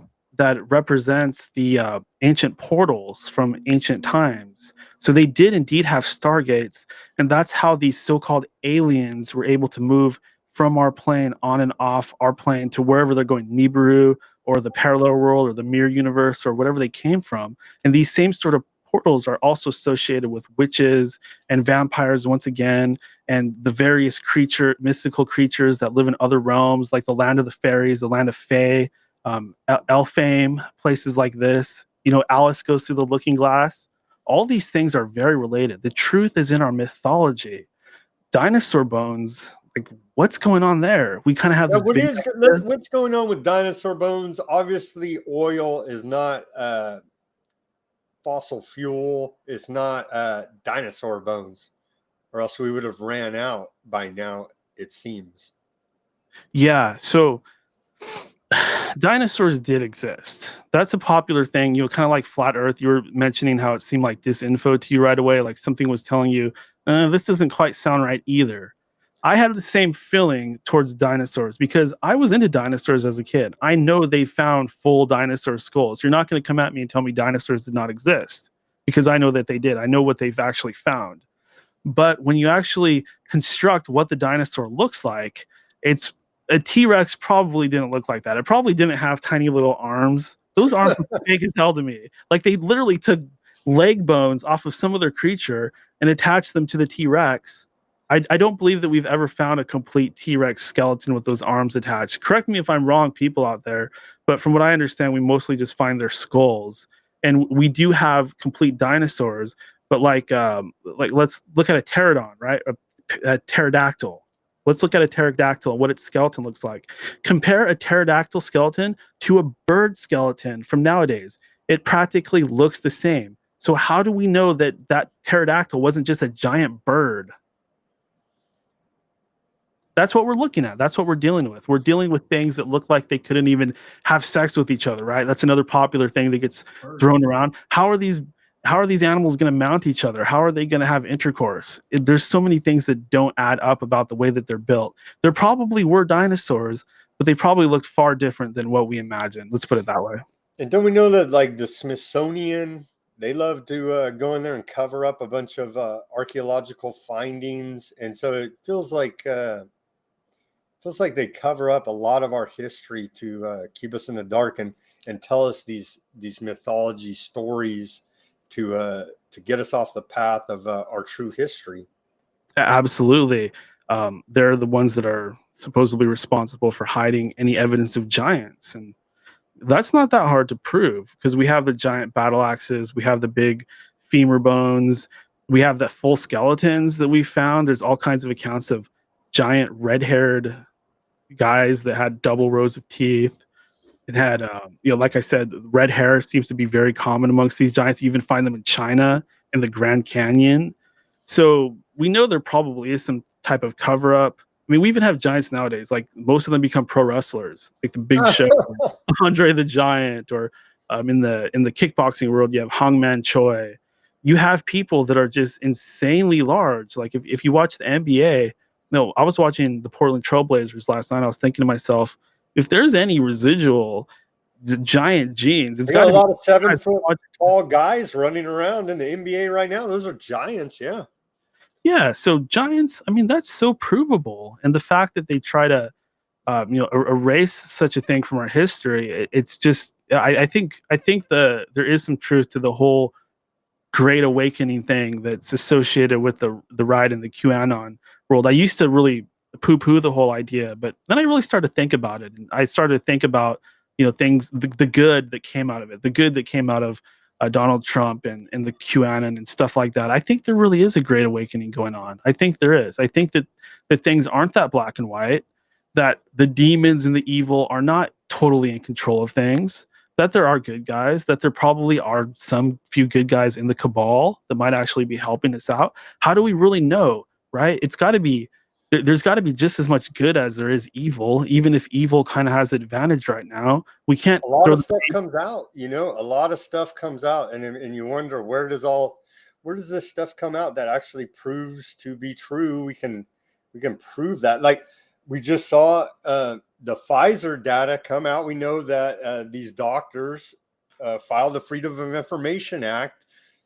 represents the ancient portals from ancient times. So they did indeed have stargates, and that's how these so-called aliens were able to move from our plane on and off our plane to wherever they're going, Nibiru or the parallel world or the mirror universe or whatever they came from. And these same sort of portals are also associated with witches and vampires once again, and the various mystical creatures that live in other realms, like the land of the fairies, the land of Fae, Elfame, places like this. Alice goes through the looking glass. All these things are very related. The truth is in our mythology. Dinosaur bones, like what's going on there? We kind of have Yeah, this big idea. what's going on with dinosaur bones? Obviously, oil is not fossil fuel. It's not dinosaur bones, or else we would have ran out by now, it seems. Yeah, so dinosaurs did exist. That's a popular thing. Kind of like flat Earth. You were mentioning how it seemed like disinfo to you right away, like something was telling you, this doesn't quite sound right either. I had the same feeling towards dinosaurs because I was into dinosaurs as a kid. I know they found full dinosaur skulls. You're not going to come at me and tell me dinosaurs did not exist because I know that they did. I know what they've actually found. But when you actually construct what the dinosaur looks like, it's a T-Rex probably didn't look like that. It probably didn't have tiny little arms. Those arms were big as hell to me. Like they literally took leg bones off of some other creature and attached them to the T-Rex. I don't believe that we've ever found a complete T-Rex skeleton with those arms attached. Correct me if I'm wrong, people out there, but from what I understand, we mostly just find their skulls. And we do have complete dinosaurs, but like let's look at a pterodon, right? A pterodactyl. Let's look at a pterodactyl and what its skeleton looks like. Compare a pterodactyl skeleton to a bird skeleton from nowadays. It practically looks the same. So how do we know that that pterodactyl wasn't just a giant bird? That's what we're looking at. That's what we're dealing with. We're dealing with things that look like they couldn't even have sex with each other, right? That's another popular thing that gets thrown around. How are these animals going to mount each other? How are they going to have intercourse? There's so many things that don't add up about the way that they're built. There probably were dinosaurs, but they probably looked far different than what we imagined. Let's put it that way. And don't we know that like the Smithsonian, they love to go in there and cover up a bunch of archaeological findings, and so it feels like they cover up a lot of our history to keep us in the dark and tell us these mythology stories to get us off the path of our true history. Absolutely. They're the ones that are supposedly responsible for hiding any evidence of giants. And that's not that hard to prove because we have the giant battle axes, we have the big femur bones, we have the full skeletons that we found. There's all kinds of accounts of giant red-haired guys that had double rows of teeth. It had, like I said, red hair seems to be very common amongst these giants. You even find them in China and the Grand Canyon. So we know there probably is some type of cover up. I mean, we even have giants nowadays. Like most of them become pro wrestlers, like the Big Show, Andre the Giant, or in the kickboxing world, you have Hangman Choi. You have people that are just insanely large. Like if you watch the NBA, no, I was watching the Portland Trailblazers last night. I was thinking to myself, if there's any residual giant genes, it's got a lot of 7 foot tall guys running around in the NBA right now. Those are giants, yeah. Yeah, so giants, I mean, that's so provable. And the fact that they try to, erase such a thing from our history, it's just, I think there is some truth to the whole Great Awakening thing that's associated with the ride in the QAnon world. I used to really poo-poo the whole idea, but then I really started to think about it. And I started to think about, things, the good that came out of it, the good that came out of Donald Trump and the QAnon and stuff like that. I think there really is a great awakening going on. I think there is. I think that things aren't that black and white, that the demons and the evil are not totally in control of things, that there are good guys, that there probably are some few good guys in the cabal that might actually be helping us out. How do we really know, right? It's got to be, there's got to be just as much good as there is evil, even if evil kind of has advantage right now. We can't. A lot of stuff comes out, a lot of stuff comes out, and you wonder where does this stuff come out that actually proves to be true? We can prove that. Like we just saw the Pfizer data come out. We know that these doctors filed the Freedom of Information Act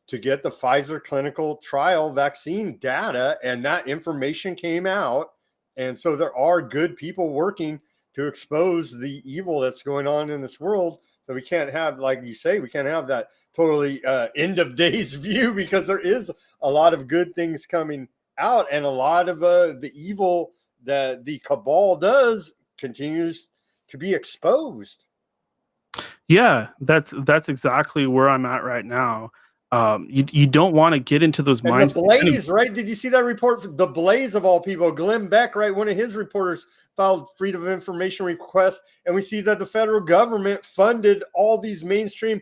to get the Pfizer clinical trial vaccine data, and that information came out. And so there are good people working to expose the evil that's going on in this world. So we can't have, like you say, we can't have that totally end of days view, because there is a lot of good things coming out, and a lot of the evil that the cabal does continues to be exposed. Yeah, that's exactly where I'm at right now. You don't want to get into those minds. The Blaze, right? Did you see that report? The Blaze of all people, Glenn Beck, right? One of his reporters filed freedom of information request, and we see that the federal government funded all these mainstream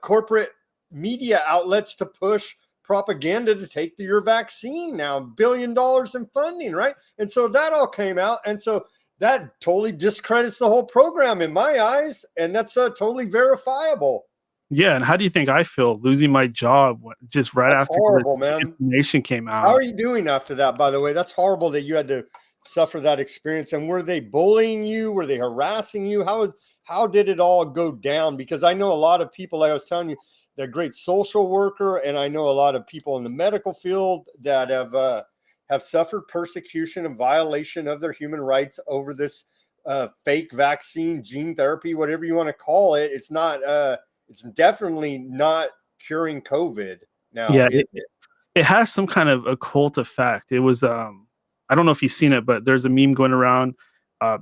corporate media outlets to push propaganda to take your vaccine now. $1 billion in funding, right? And so that all came out, and so that totally discredits the whole program in my eyes, and that's totally verifiable. Yeah, and how do you think I feel losing my job just right That's after horrible, the man. information came out? How are you doing after that, by the way? That's horrible that you had to suffer that experience. And were they bullying you? Were they harassing you? How did it all go down? Because I know a lot of people, like I was telling you, they're great social worker, and I know a lot of people in the medical field that have suffered persecution and violation of their human rights over this fake vaccine, gene therapy, whatever you want to call it. It's not. It's definitely not curing COVID now. Yeah, it has some kind of occult effect. It was I don't know if you've seen it, but there's a meme going around.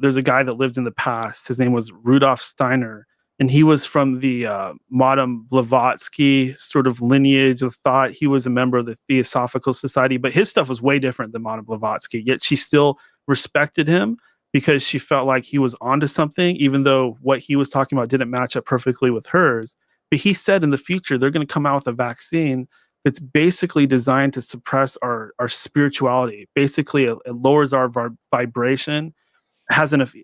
There's a guy that lived in the past. His name was Rudolf Steiner, and he was from the Madame Blavatsky sort of lineage of thought. He was a member of the Theosophical Society, but his stuff was way different than Madame Blavatsky. Yet she still respected him because she felt like he was onto something, even though what he was talking about didn't match up perfectly with hers. But he said in the future, they're going to come out with a vaccine that's basically designed to suppress our spirituality. Basically, it lowers our vibration.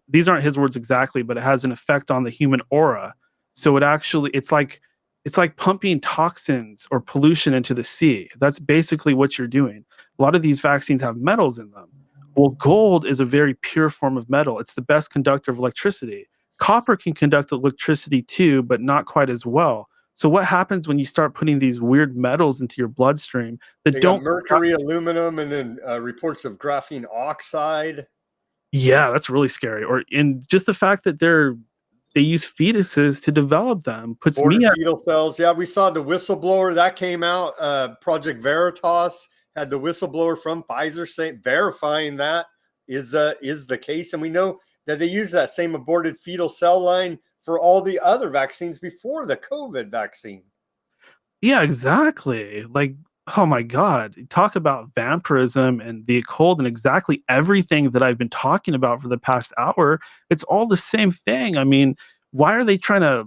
These aren't his words exactly, but it has an effect on the human aura. So it's like pumping toxins or pollution into the sea. That's basically what you're doing. A lot of these vaccines have metals in them. Well, gold is a very pure form of metal. It's the best conductor of electricity. Copper can conduct electricity too, but not quite as well. So what happens when you start putting these weird metals into your bloodstream that They got don't— mercury, aluminum, and then reports of graphene oxide. Yeah, that's really scary. Or in just the fact that they use fetuses to develop them puts me Aborted at— fetal cells. Yeah, we saw the whistleblower that came out. Project Veritas had the whistleblower from Pfizer saying verifying that is the case, and we know that they use that same aborted fetal cell line for all the other vaccines before the COVID vaccine. Yeah, exactly. Like, oh my God, talk about vampirism and the occult and exactly everything that I've been talking about for the past hour. It's all the same thing. I mean, why are they trying to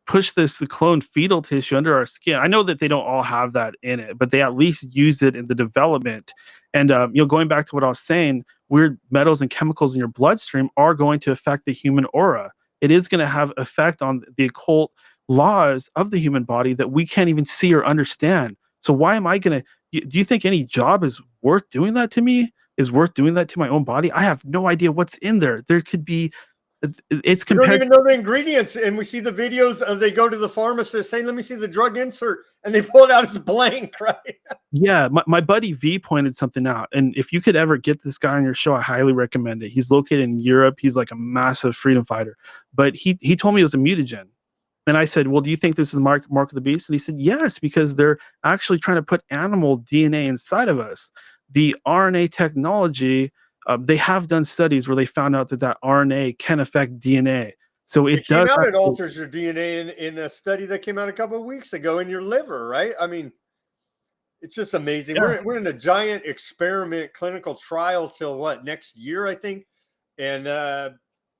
push this cloned fetal tissue under our skin? I know that they don't all have that in it, but they at least use it in the development. And going back to what I was saying, weird metals and chemicals in your bloodstream are going to affect the human aura. It is going to have effect on the occult laws of the human body that we can't even see or understand. So why am I going to— do you think any job is worth doing that to me? Is worth doing that to my own body? I have no idea what's in there. There could be— it's You don't compared— even know the ingredients, and we see the videos of they go to the pharmacist saying, "Let me see the drug insert," and they pull it out, it's blank, right? Yeah, my buddy V pointed something out, and if you could ever get this guy on your show, I highly recommend it. He's located in Europe. He's like a massive freedom fighter, but he told me it was a mutagen. And I said, "Well, do you think this is the mark of the beast?" And he said, "Yes, because they're actually trying to put animal DNA inside of us. The RNA technology, they have done studies where they found out that RNA can affect DNA. So It it came does out, it actually— alters your DNA in a study that came out a couple of weeks ago in your liver, right? I mean, it's just amazing. yeah, We're in a giant experiment clinical trial till what, next year, I think, and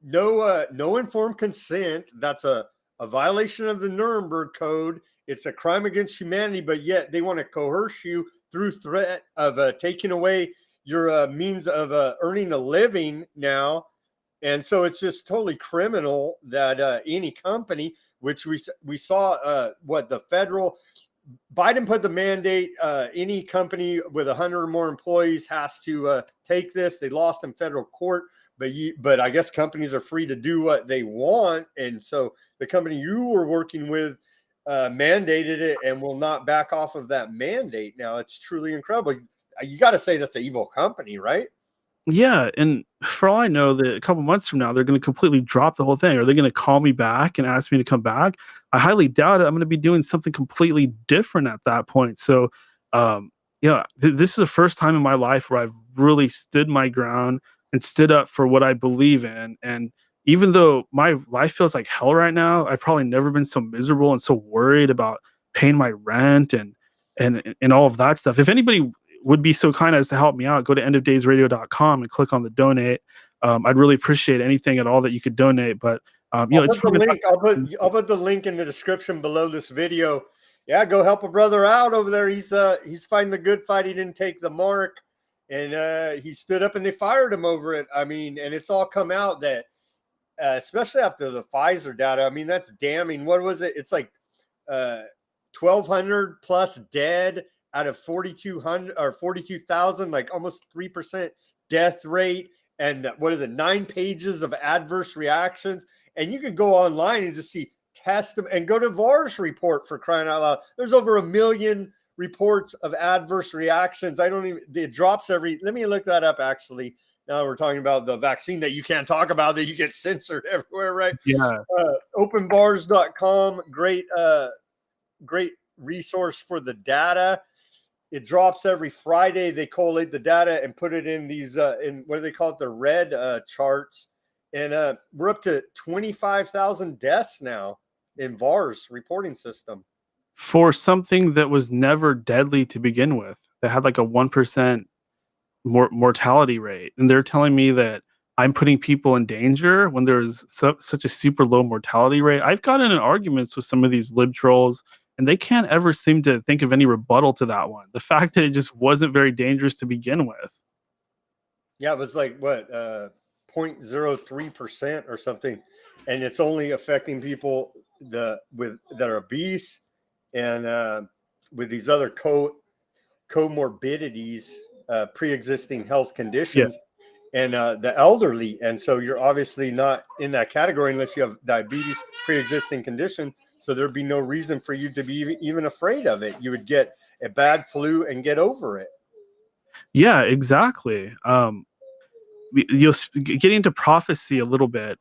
no informed consent. That's a violation of the Nuremberg Code. It's a crime against humanity, but yet they want to coerce you through threat of taking away your means of earning a living now. And so it's just totally criminal that any company, which we saw what the federal Biden put the mandate, any company with 100 or more employees has to take this. They lost in federal court, but I guess companies are free to do what they want. And so the company you were working with mandated it and will not back off of that mandate. Now it's truly incredible. You got to say that's an evil company, right? yeah. And for all I know, that a couple months from now, they're going to completely drop the whole thing. Are they going to call me back and ask me to come back? I highly doubt it. I'm going to be doing something completely different at that point. So, this is the first time in my life where I've really stood my ground and stood up for what I believe in. And even though my life feels like hell right now, I've probably never been so miserable and so worried about paying my rent and all of that stuff. If anybody would be so kind as to help me out, go to endofdaysradio.com and click on the donate. I'd really appreciate anything at all that you could donate. But I'll it's put the probably link. I'll put the link in the description below this video. Yeah, go help a brother out over there. He's fighting the good fight. He didn't take the mark, and he stood up and they fired him over it. I mean, and it's all come out that, especially after the Pfizer data. I mean, that's damning. What was it? It's like 1,200 plus dead out of 4,200 or 42,000, like almost 3% death rate. And what is it? 9 pages of adverse reactions. And you could go online and just see test them and go to VAR's report, for crying out loud. There's over 1 million reports of adverse reactions. It drops let me look that up actually. Now we're talking about the vaccine that you can't talk about, that you get censored everywhere, right? yeah. Openbars.com, great resource for the data. It drops every Friday. They collate the data and put it in these in what do they call it, the red charts. And we're up to 25,000 deaths now in VAR's reporting system. For something that was never deadly to begin with, that had like a 1% mortality rate, and they're telling me that I'm putting people in danger when there's such a super low mortality rate. I've gotten in arguments with some of these lib trolls, and they can't ever seem to think of any rebuttal to that one. The fact that it just wasn't very dangerous to begin with. Yeah, it was like what 0.03% or something, and it's only affecting people that are obese and with these other comorbidities, pre-existing health Yeah. conditions. and the elderly. And so you're obviously not in that category unless you have diabetes, pre-existing condition. So there'd be no reason for you to be even afraid of it. You would get a bad flu and get over it. Yeah, exactly. You'll get into prophecy a little bit.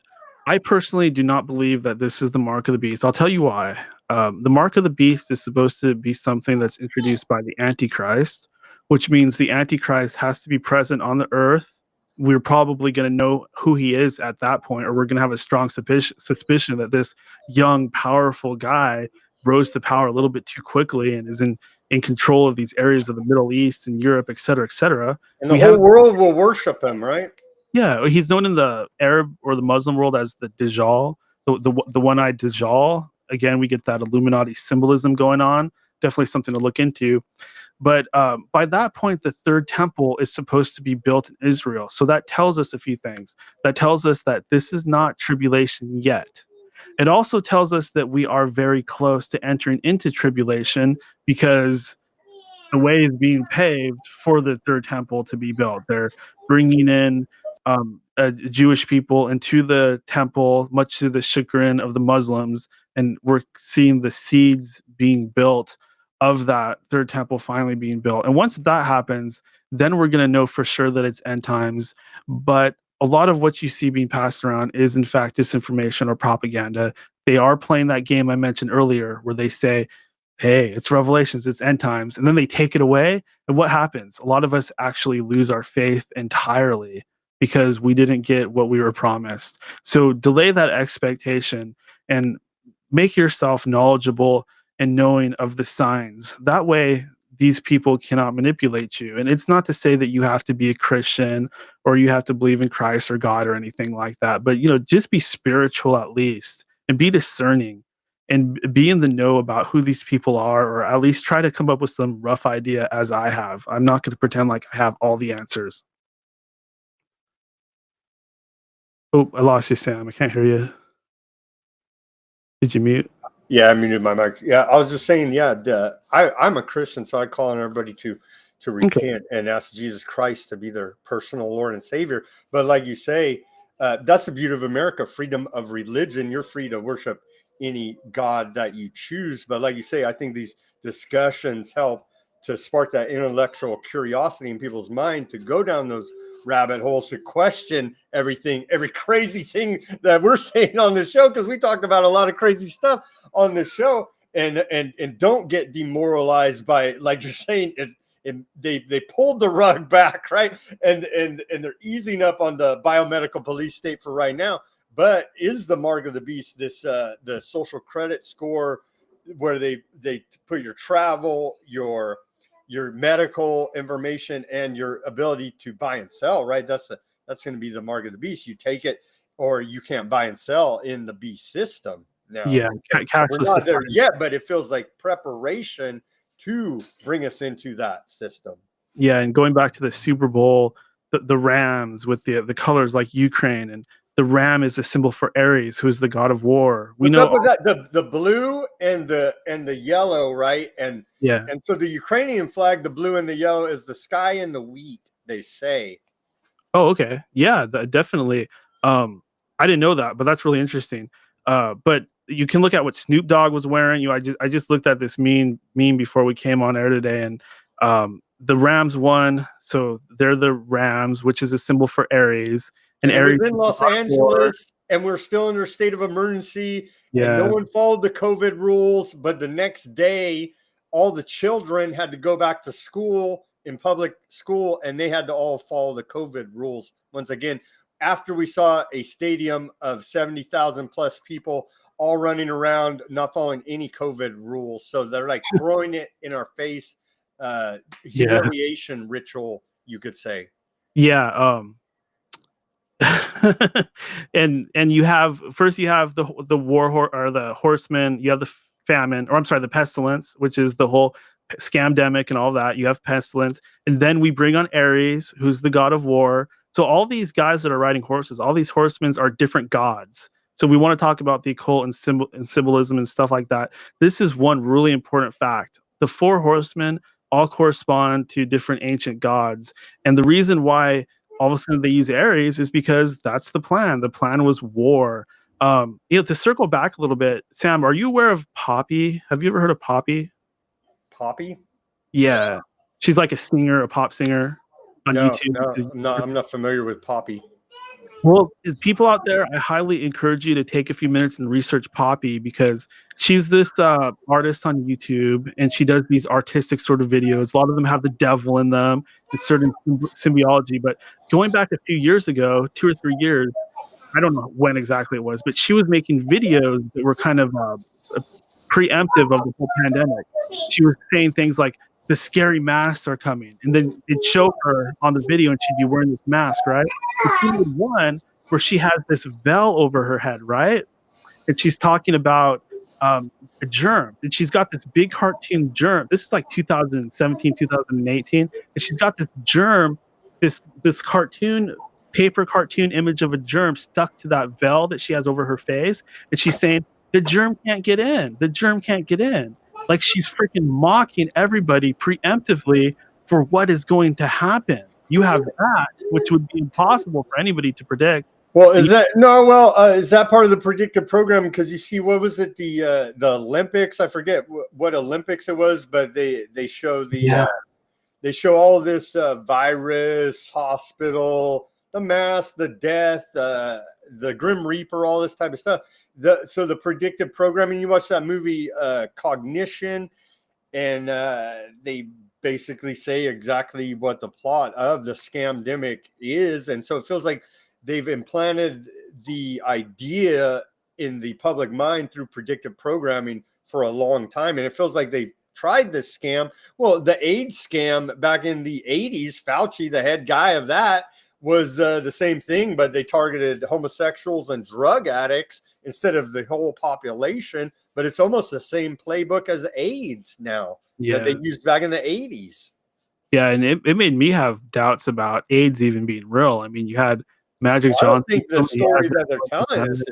I personally do not believe that this is the mark of the beast. I'll tell you why. The mark of the beast is supposed to be something that's introduced by the Antichrist, which means the Antichrist has to be present on the earth. We're probably going to know who he is at that point, or we're going to have a strong suspicion that this young, powerful guy rose to power a little bit too quickly and is in control of these areas of the Middle East and Europe, et cetera, et cetera. And the whole world will worship him, right? Yeah, he's known in the Arab or the Muslim world as the Dajjal, the one-eyed Dajjal. Again, we get that Illuminati symbolism going on. Definitely something to look into. But by that point, the third temple is supposed to be built in Israel. So that tells us a few things. That tells us that this is not tribulation yet. It also tells us that we are very close to entering into tribulation because the way is being paved for the third temple to be built. They're bringing in Jewish people into the temple, much to the chagrin of the Muslims, and we're seeing the seeds being built of that third temple finally being built. And once that happens, then we're going to know for sure that it's end times. But a lot of what you see being passed around is in fact disinformation or propaganda. They are playing that game I mentioned earlier where they say, hey, it's Revelations, it's end times, and then they take it away. And what happens? A lot of us actually lose our faith entirely because we didn't get what we were promised. So delay that expectation and make yourself knowledgeable and knowing of the signs. That way, these people cannot manipulate you. And it's not to say that you have to be a Christian or you have to believe in Christ or God or anything like that, but just be spiritual at least and be discerning and be in the know about who these people are, or at least try to come up with some rough idea as I have. I'm not going to pretend like I have all the answers. Oh, I lost you, Sam. I can't hear you. Did you mute? Yeah, I muted my mic. Yeah, I was just saying, I'm a Christian, so I call on everybody to repent and ask Jesus Christ to be their personal Lord and Savior. But like you say, that's the beauty of America, freedom of religion. You're free to worship any God that you choose. But like you say, I think these discussions help to spark that intellectual curiosity in people's mind to go down those rabbit holes, to question everything, every crazy thing that we're saying on the show, because we talked about a lot of crazy stuff on the show, and don't get demoralized by, like you're saying, they pulled the rug back, right? And they're easing up on the biomedical police state for right now. But is the mark of the beast this the social credit score where they put your travel, your medical information, and your ability to buy and sell, right? That's going to be the mark of the beast. You take it, or you can't buy and sell in the beast system. Now, yeah, we're not there yet, but it feels like preparation to bring us into that system. Yeah, and going back to the Super Bowl, the Rams with the colors like Ukraine, and the ram is a symbol for Ares, who is the god of war. What's up with that? The blue and the yellow, right? And yeah, and so the Ukrainian flag, the blue and the yellow, is the sky and the wheat, they say. Oh, okay. Yeah, definitely. I didn't know that, but that's really interesting. But you can look at what Snoop Dogg was wearing. I just looked at this meme before we came on air today, and the Rams won, so they're the Rams, which is a symbol for Ares. And Ares was in Los Angeles, and we're still under a state of emergency. Yeah. And no one followed the COVID rules, but the next day, all the children had to go back to school, in public school, and they had to all follow the COVID rules once again. After we saw a stadium of 70,000 plus people all running around, not following any COVID rules. So they're like throwing it in our face, humiliation ritual, you could say. Yeah. and you have the war or the horsemen, you have the famine, or I'm sorry, the pestilence, which is the whole scamdemic and all that. You have pestilence, and then we bring on Ares, who's the god of war. So all these guys that are riding horses, all these horsemen are different gods. So we want to talk about the occult and symbolism and stuff like that. This is one really important fact. The four horsemen all correspond to different ancient gods, and the reason why all of a sudden they use Aries is because that's the plan. The plan was war. To circle back a little bit, Sam, are you aware of Poppy? Have you ever heard of Poppy? Poppy? Yeah. She's like a singer, a pop singer on No, YouTube. I'm not familiar with Poppy. Well, people out there, I highly encourage you to take a few minutes and research Poppy because she's this artist on YouTube and she does these artistic sort of videos. A lot of them have the devil in them, it's certain symbiology. But going back a few years ago, 2 or 3 years, I don't know when exactly it was, but she was making videos that were kind of preemptive of the whole pandemic. She was saying things like, the scary masks are coming. And then it'd show her on the video and she'd be wearing this mask, right? But she did one where she has this veil over her head, right? And she's talking about a germ. And she's got this big cartoon germ. This is like 2017, 2018. And she's got this germ, this paper cartoon image of a germ stuck to that veil that she has over her face. And she's saying, the germ can't get in. The germ can't get in. Like she's freaking mocking everybody preemptively for what is going to happen. You have that, which would be impossible for anybody to predict. Well, is that part of the predictive program? Because you see, what was it? The Olympics? I forget what Olympics it was, but they show they show all of this virus, hospital, the mask, the death, the Grim Reaper, all this type of stuff. So the predictive programming, you watch that movie Cognition, and they basically say exactly what the plot of the scamdemic is. And so it feels like they've implanted the idea in the public mind through predictive programming for a long time. And it feels like they've tried this scam. Well, the AIDS scam back in the 80s, Fauci, the head guy of that, was the same thing, but they targeted homosexuals and drug addicts instead of the whole population. But it's almost the same playbook as AIDS now that they used back in the 80s. Yeah, and it made me have doubts about AIDS even being real. I mean, you had Magic Johnson. I don't think the story that they're telling us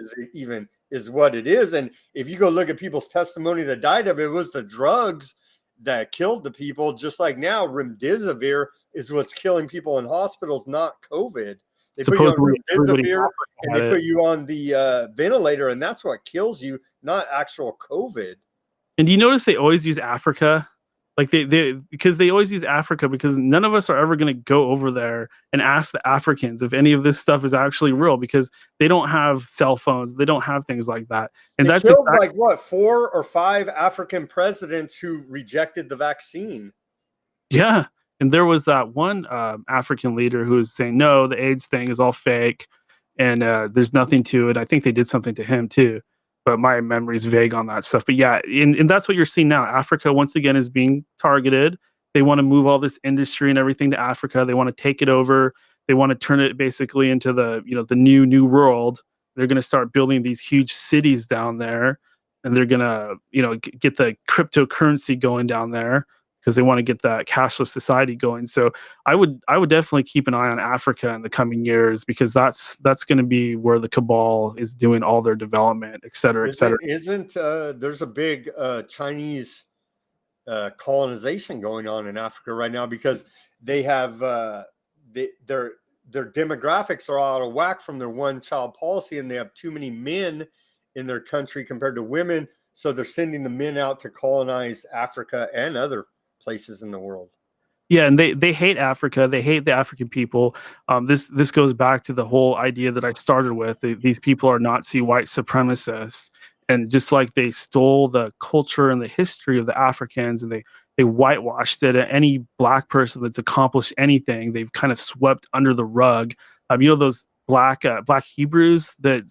is what it is. And if you go look at people's testimony that died of it, was the drugs that killed the people. Just like now, remdesivir is what's killing people in hospitals, not COVID. They put you on remdesivir and they put you on the ventilator, and that's what kills you, not actual COVID. And do you notice they always use Africa? Like because they always use Africa because none of us are ever going to go over there and ask the Africans if any of this stuff is actually real because they don't have cell phones. They don't have things like that. And they killed like what, 4 or 5 African presidents who rejected the vaccine. Yeah. And there was that one African leader who was saying, no, the AIDS thing is all fake and there's nothing to it. I think they did something to him too. But my memory is vague on that stuff. But yeah, and that's what you're seeing now. Africa, once again, is being targeted. They want to move all this industry and everything to Africa. They want to take it over. They want to turn it basically into the new world. They're going to start building these huge cities down there, and they're going to get the cryptocurrency going down there because they want to get that cashless society going. So I would definitely keep an eye on Africa in the coming years because that's going to be where the cabal is doing all their development, et cetera, et cetera. Isn't there's a big Chinese colonization going on in Africa right now because they have their demographics are out of whack from their one-child policy, and they have too many men in their country compared to women. So they're sending the men out to colonize Africa and other places in the world. Yeah, and they hate Africa. They hate the African people. This goes back to the whole idea that I started with. These people are Nazi white supremacists, and just like they stole the culture and the history of the Africans, and they whitewashed it. Any black person that's accomplished anything, they've kind of swept under the rug. Those black Hebrews that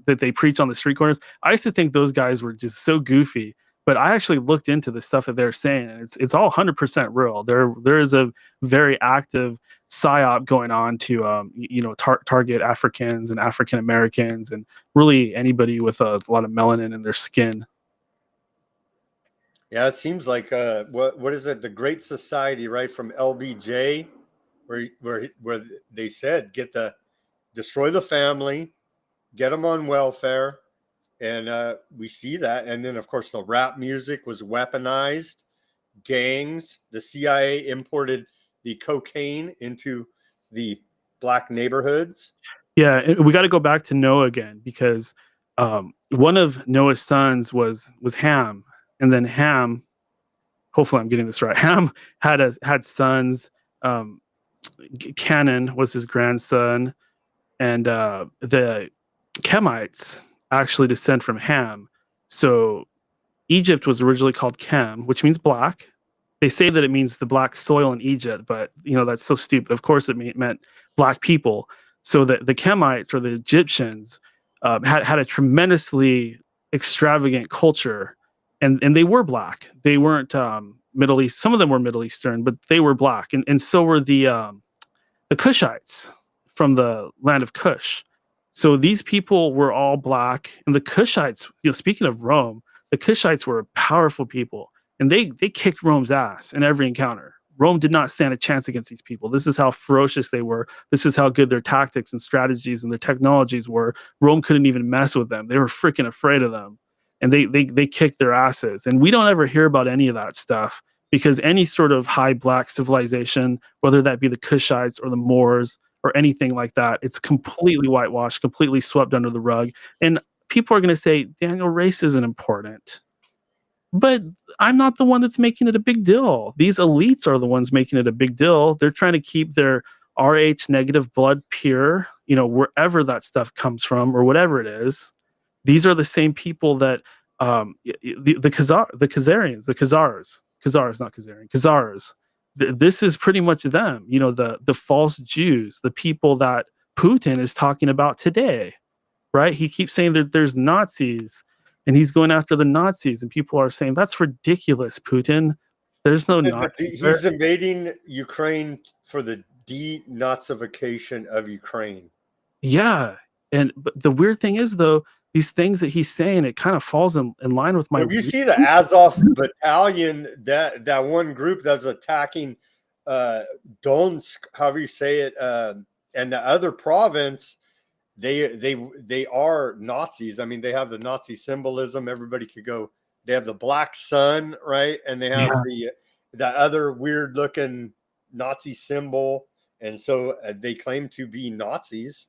they preach on the street corners. I used to think those guys were just so goofy. But I actually looked into the stuff that they're saying, and it's all 100% real. There is a very active psyop going on to target Africans and African Americans and really anybody with a lot of melanin in their skin. Yeah, it seems like what is it? The Great Society, right, from LBJ, where they said destroy the family, get them on welfare. And we see that. And then, of course, the rap music was weaponized. Gangs. The CIA imported the cocaine into the black neighborhoods. Yeah, we got to go back to Noah again, because one of Noah's sons was Ham, and then Ham, hopefully I'm getting this right, Ham had sons. Um, Canaan was his grandson, and the Kemites actually descend from Ham. So Egypt was originally called Chem, which means black. They say that it means the black soil in Egypt, but that's so stupid. Of course, it meant black people. So the Kemites, or the Egyptians, had a tremendously extravagant culture, and they were black. They weren't Middle East. Some of them were Middle Eastern, but they were black, and so were the Cushites from the land of Cush. So these people were all black, and the Cushites. Speaking of Rome, the Cushites were powerful people, and they kicked Rome's ass in every encounter. Rome did not stand a chance against these people. This is how ferocious they were. This is how good their tactics and strategies and their technologies were. Rome couldn't even mess with them. They were freaking afraid of them, and they kicked their asses. And we don't ever hear about any of that stuff, because any sort of high black civilization, whether that be the Cushites or the Moors or anything like that, it's completely whitewashed, completely swept under the rug. And people are going to say, Daniel, race isn't important. But I'm not the one that's making it a big deal. These elites are the ones making it a big deal. They're trying to keep their Rh negative blood pure, wherever that stuff comes from or whatever it is. These are the same people that the Khazars. This is pretty much them. The false Jews, the people that Putin is talking about today, right? He keeps saying that there's Nazis, and he's going after the Nazis, and people are saying that's ridiculous, Putin. There's no Nazis. He's invading Ukraine for the denazification of Ukraine. Yeah, but the weird thing is, though, these things that he's saying, it kind of falls in line with my. If you see the Azov battalion, that one group that's attacking Donetsk, however you say it, and the other province, they are Nazis. I mean, they have the Nazi symbolism. Everybody could go. They have the black sun, right? And they have the other weird looking Nazi symbol, and so they claim to be Nazis.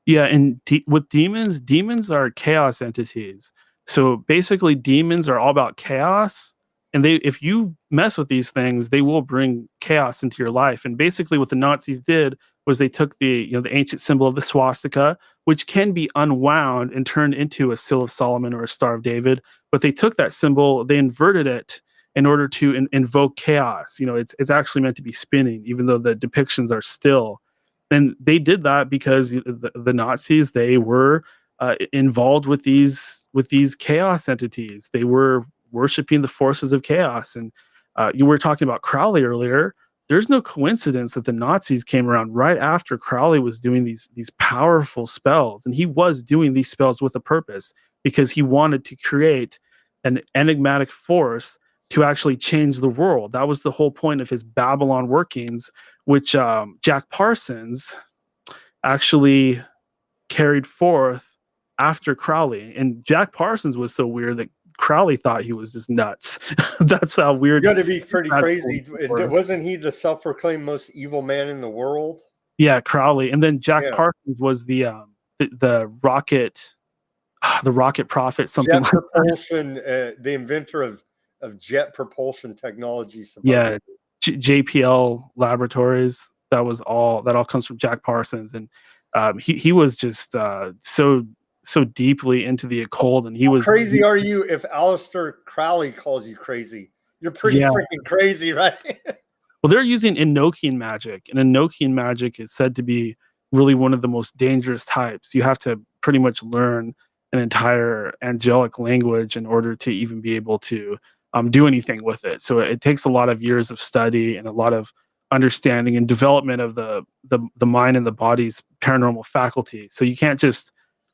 Yeah, and with demons are chaos entities. So basically, demons are all about chaos, and if you mess with these things, they will bring chaos into your life. And basically, what the Nazis did was they took the ancient symbol of the swastika, which can be unwound and turned into a Seal of Solomon or a Star of David. But they took that symbol, they inverted it in order to invoke chaos. It's actually meant to be spinning, even though the depictions are still. And they did that because the Nazis, they were involved with these chaos entities. They were worshiping the forces of chaos. And you were talking about Crowley earlier. There's no coincidence that the Nazis came around right after Crowley was doing these powerful spells. And he was doing these spells with a purpose, because he wanted to create an enigmatic force to actually change the world. That was the whole point of his Babylon workings, which Jack Parsons actually carried forth after Crowley. And Jack Parsons was so weird that Crowley thought he was just nuts. That's how weird. You got to be pretty crazy. Wasn't he the self-proclaimed most evil man in the world? Yeah, Crowley. And then Jack Parsons was the rocket prophet, something jet propulsion, the inventor of jet propulsion technology. Supposedly. Yeah, JPL Laboratories. That all comes from Jack Parsons, and he was just so deeply into the occult, and How crazy are you if Aleister Crowley calls you crazy? You're pretty freaking crazy, right? Well, they're using Enochian magic, and Enochian magic is said to be really one of the most dangerous types. You have to pretty much learn an entire angelic language in order to even be able to do anything with it. So it takes a lot of years of study and a lot of understanding and development of the mind and the body's paranormal faculty. So you can't just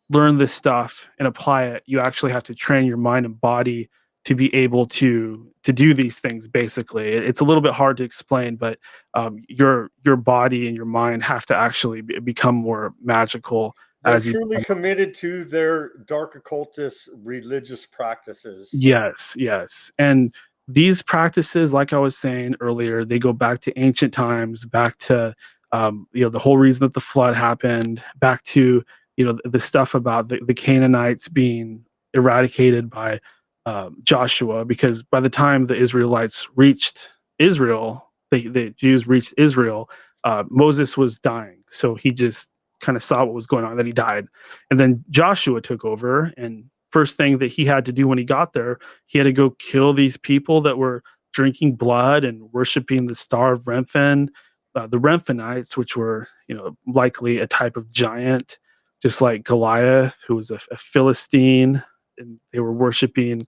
learn this stuff and apply it. You actually have to train your mind and body to be able to do these things. Basically, it's a little bit hard to explain, but your body and your mind have to actually become more magical. They're truly committed to their dark occultist religious practices. Yes. And these practices, like I was saying earlier, they go back to ancient times, back to The whole reason that the flood happened, back to the stuff about the Canaanites being eradicated by Joshua, because by the time the Israelites reached Israel, the Jews reached Israel, Moses was dying, so he just kind of saw what was going on, that he died, and then Joshua took over, and first thing that he had to do when he got there, he had to go kill these people that were drinking blood and worshiping the star of Remphan, the Remphanites, which were likely a type of giant, just like Goliath, who was a Philistine, and they were worshiping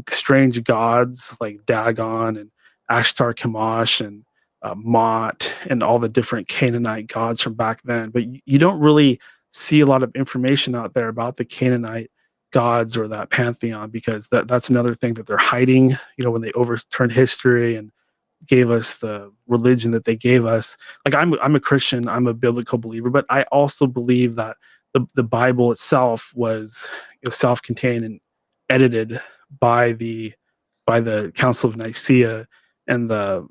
strange gods like Dagon and Ashtar Chemosh and Mot and all the different Canaanite gods from back then. But you don't really see a lot of information out there about the Canaanite gods or that pantheon, because that's another thing that they're hiding. When they overturn history and gave us the religion that they gave us. Like I'm a Christian, I'm a biblical believer, but I also believe that the Bible itself was self-contained and edited by the Council of Nicaea and the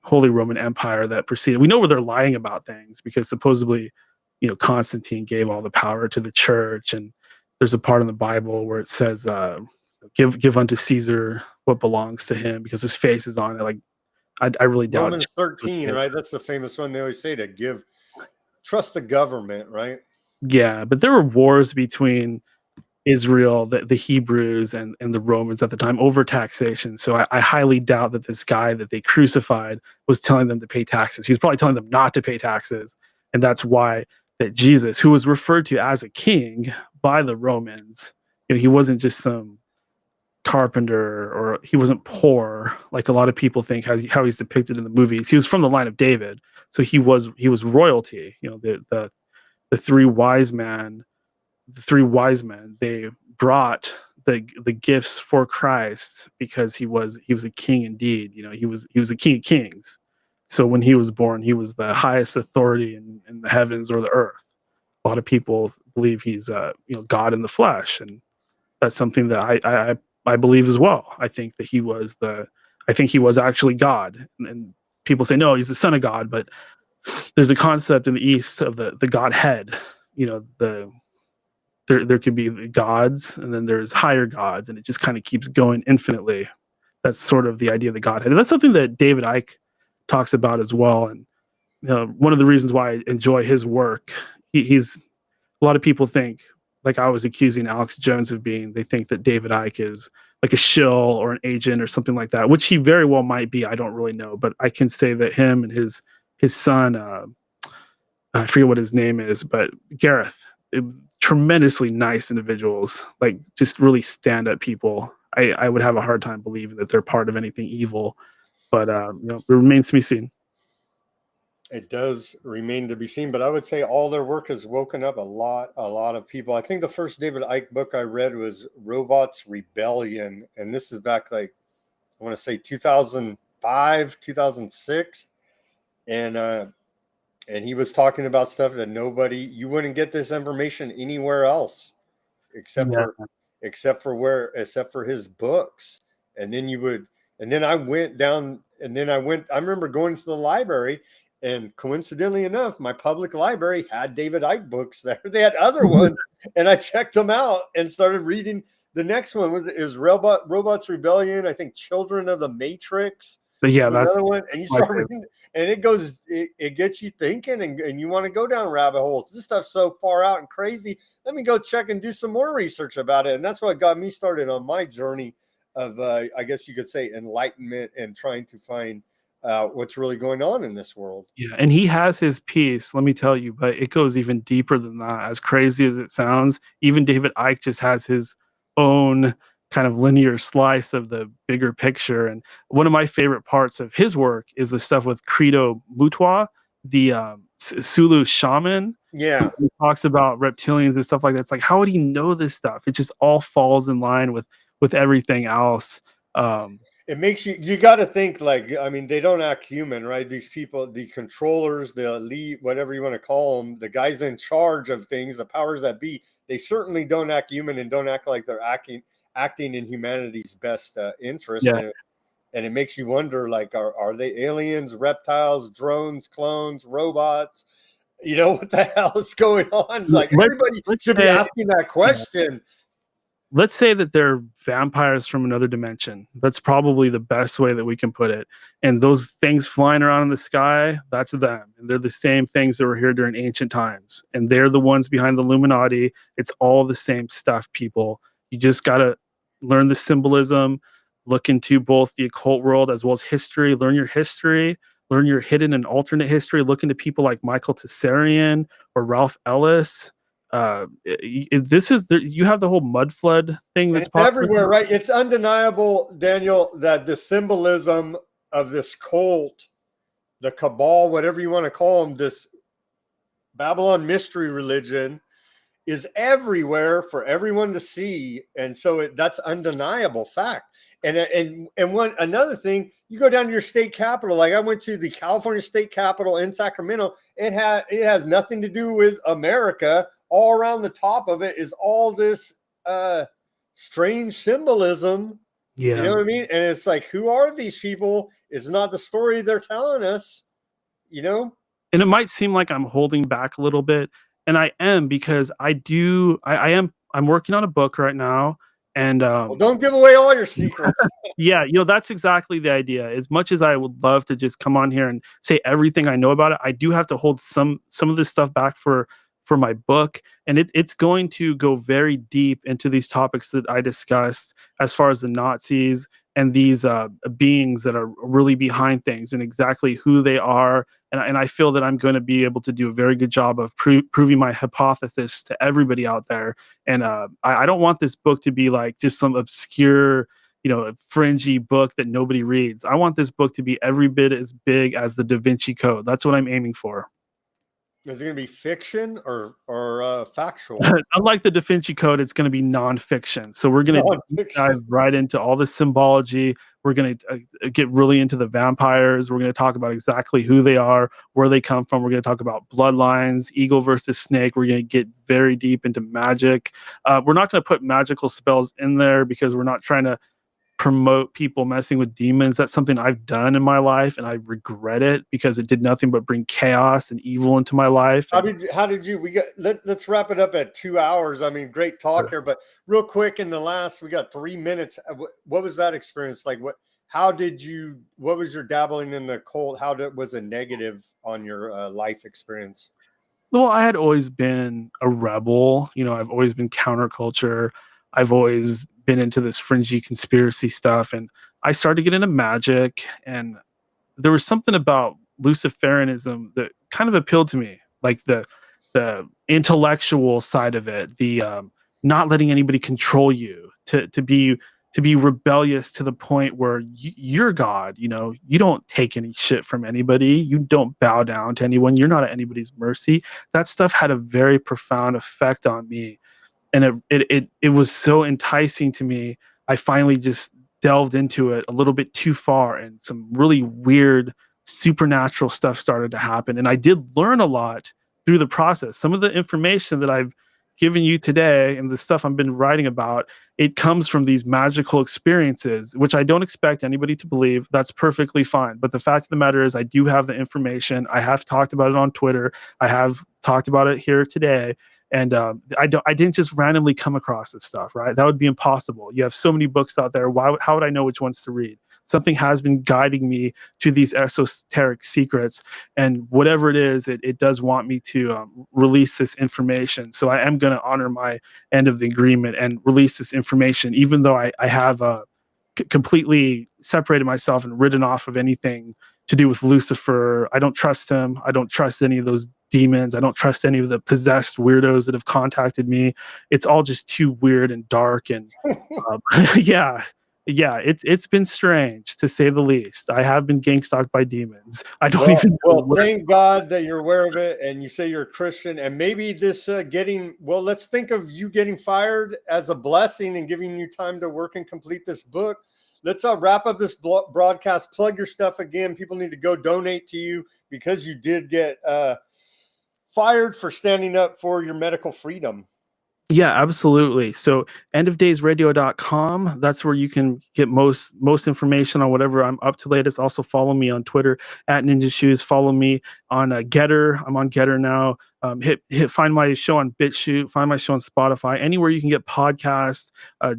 Holy Roman Empire that preceded. We know where they're lying about things, because supposedly, Constantine gave all the power to the church, and there's a part in the Bible where it says, give unto Caesar what belongs to him, because his face is on it. Like, I really doubt Romans 13, right? That's the famous one they always say, to trust the government, right? Yeah, but there were wars between Israel, the Hebrews, and the Romans at the time over taxation. So I highly doubt that this guy that they crucified was telling them to pay taxes. He was probably telling them not to pay taxes, and that's why that Jesus, who was referred to as a king by the Romans, he wasn't just some carpenter, or he wasn't poor like a lot of people think how he's depicted in the movies. He was from the line of David, so he was royalty. The three wise men, they brought the gifts for Christ, because he was a king indeed. He was the king of kings. So when he was born, he was the highest authority in the heavens or the earth. A lot of people believe he's God in the flesh, and that's something that I believe as well. I think he was actually God, and people say no, he's the son of God, but there's a concept in the East of the Godhead. There could be gods, and then there's higher gods, and it just kind of keeps going infinitely. That's sort of the idea of the Godhead, and that's something that David Icke talks about as well. And one of the reasons why I enjoy his work, he's a lot of people think, like I was accusing Alex Jones of being, they think that David Icke is like a shill or an agent or something like that, which he very well might be. I don't really know, but I can say that him and his son, I forget what his name is, but Gareth, tremendously nice individuals, like just really stand up people. I would have a hard time believing that they're part of anything evil, but it remains to be seen. It does remain to be seen, but I would say all their work has woken up a lot of people. I think the first David Icke book I read was Robots Rebellion, and this is back, like, I want to say 2005, 2006, and he was talking about stuff that you wouldn't get this information anywhere else except Yeah. for his books. And then I went down, I remember going to the library, and coincidentally enough, my public library had David Icke books there. They had other ones, and I checked them out and started reading. The next one was Robots Rebellion, I think Children of the Matrix. But yeah, that's another one, and you start reading, and it gets you thinking, and you want to go down rabbit holes. This stuff's so far out and crazy. Let me go check and do some more research about it. And that's what got me started on my journey of, I guess you could say, enlightenment and trying to find what's really going on in this world. Yeah, and he has his piece, let me tell you, but it goes even deeper than that. As crazy as it sounds, even David Icke just has his own kind of linear slice of the bigger picture. And one of my favorite parts of his work is the stuff with Credo Mutwa, the Sulu shaman. Yeah. He talks about reptilians and stuff like that. It's like, how would he know this stuff? It just all falls in line with everything else. It makes you got to think, like, I mean, they don't act human, right? These people, the controllers, the elite, whatever you want to call them, the guys in charge of things, the powers that be, they certainly don't act human and don't act like they're acting in humanity's best interest. Yeah. And it makes you wonder, like, are they aliens, reptiles, drones, clones, robots? You know, what the hell is going on? Like, everybody let's should be asking that question. let's say that they're vampires from another dimension. That's probably the best way that we can put it. And those things flying around in the sky, that's them. And they're the same things that were here during ancient times. And they're the ones behind the Illuminati. It's all the same stuff, people. You just got to learn the symbolism, look into both the occult world as well as history, learn your hidden and alternate history, look into people like Michael Tessarian or Ralph Ellis. This is you have the whole mud flood thing that's everywhere, right? It's undeniable, Daniel, that the symbolism of this cult, the cabal, whatever you want to call them, this Babylon mystery religion, is everywhere for everyone to see. And so that's undeniable fact. And another thing, you go down to your state capital, like I went to the California state capital in Sacramento. It has nothing to do with America. All around the top of it is all this strange symbolism. Yeah. You know what I mean? And it's like, who are these people? It's not the story they're telling us, you know? And it might seem like I'm holding back a little bit, and I am, because I'm working on a book right now, and Well, don't give away all your secrets. yeah, that's exactly the idea. As much as I would love to just come on here and say everything I know about it, I do have to hold some of this stuff back for my book, and it's going to go very deep into these topics that I discussed, as far as the Nazis and these beings that are really behind things, and exactly who they are. And I feel that I'm going to be able to do a very good job of proving my hypothesis to everybody out there. And I don't want this book to be like just some obscure, fringy book that nobody reads. I want this book to be every bit as big as the Da Vinci Code. That's what I'm aiming for. Is it going to be fiction or factual? Unlike the Da Vinci Code, it's going to be nonfiction. So we're going to dive right into all the symbology. We're going to get really into the vampires. We're going to talk about exactly who they are, where they come from. We're going to talk about bloodlines, eagle versus snake. We're going to get very deep into magic. We're not going to put magical spells in there because we're not trying to promote people messing with demons. That's something I've done in my life, and I regret it because it did nothing but bring chaos and evil into my life. How did you let's wrap it up at 2 hours. I mean, great talk here, but real quick, in the last, we got 3 minutes. What was that experience like? What was your dabbling in the cult? Was it negative on your life experience? Well, I had always been a rebel. I've always been counterculture. I've always been into this fringy conspiracy stuff, and I started to get into magic, and there was something about Luciferianism that kind of appealed to me, like the intellectual side of it, the not letting anybody control you, to be rebellious to the point where you're God. You don't take any shit from anybody. You don't bow down to anyone. You're not at anybody's mercy. That stuff had a very profound effect on me, and it was so enticing to me. I finally just delved into it a little bit too far, and some really weird supernatural stuff started to happen. And I did learn a lot through the process. Some of the information that I've given you today and the stuff I've been writing about, it comes from these magical experiences, which I don't expect anybody to believe. That's perfectly fine. But the fact of the matter is, I do have the information. I have talked about it on Twitter. I have talked about it here today. And I didn't just randomly come across this stuff, right? That would be impossible. You have so many books out there. How would I know which ones to read? Something has been guiding me to these esoteric secrets, and whatever it is, it does want me to release this information. So I am going to honor my end of the agreement and release this information, even though I have completely separated myself and ridden off of anything to do with Lucifer. I don't trust him. I don't trust any of those demons. I don't trust any of the possessed weirdos that have contacted me. It's all just too weird and dark. And yeah, it's been strange, to say the least. I have been gang stalked by demons. I don't even know. Well, thank God that you're aware of it, and you say you're a Christian, and maybe this let's think of you getting fired as a blessing and giving you time to work and complete this book. Let's wrap up this broadcast. Plug your stuff again. People need to go donate to you because you did get fired for standing up for your medical freedom. Yeah, absolutely. So endofdaysradio.com, that's where you can get most information on whatever I'm up to latest. Also follow me on Twitter at Ninja Shoes. Follow me on Getter. I'm on Getter now. Find my show on BitChute, find my show on Spotify, anywhere you can get podcasts. Uh,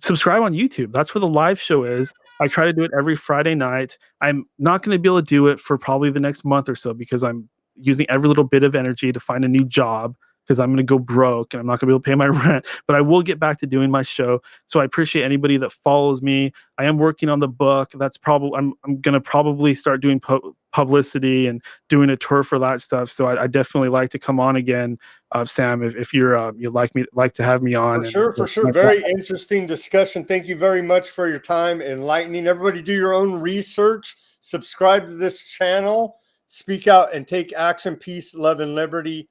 Subscribe on YouTube. That's where the live show is. I try to do it every Friday night. I'm not going to be able to do it for probably the next month or so because I'm using every little bit of energy to find a new job because I'm going to go broke and I'm not going to be able to pay my rent, but I will get back to doing my show. So I appreciate anybody that follows me. I am working on the book. That's probably, I'm going to probably start doing publicity and doing a tour for that stuff. So I definitely like to come on again, Sam, if you're, you like to have me on. For sure, for sure. Very interesting discussion. Thank you very much for your time, enlightening. Everybody do your own research. Subscribe to this channel. Speak out and take action. Peace, love, and liberty.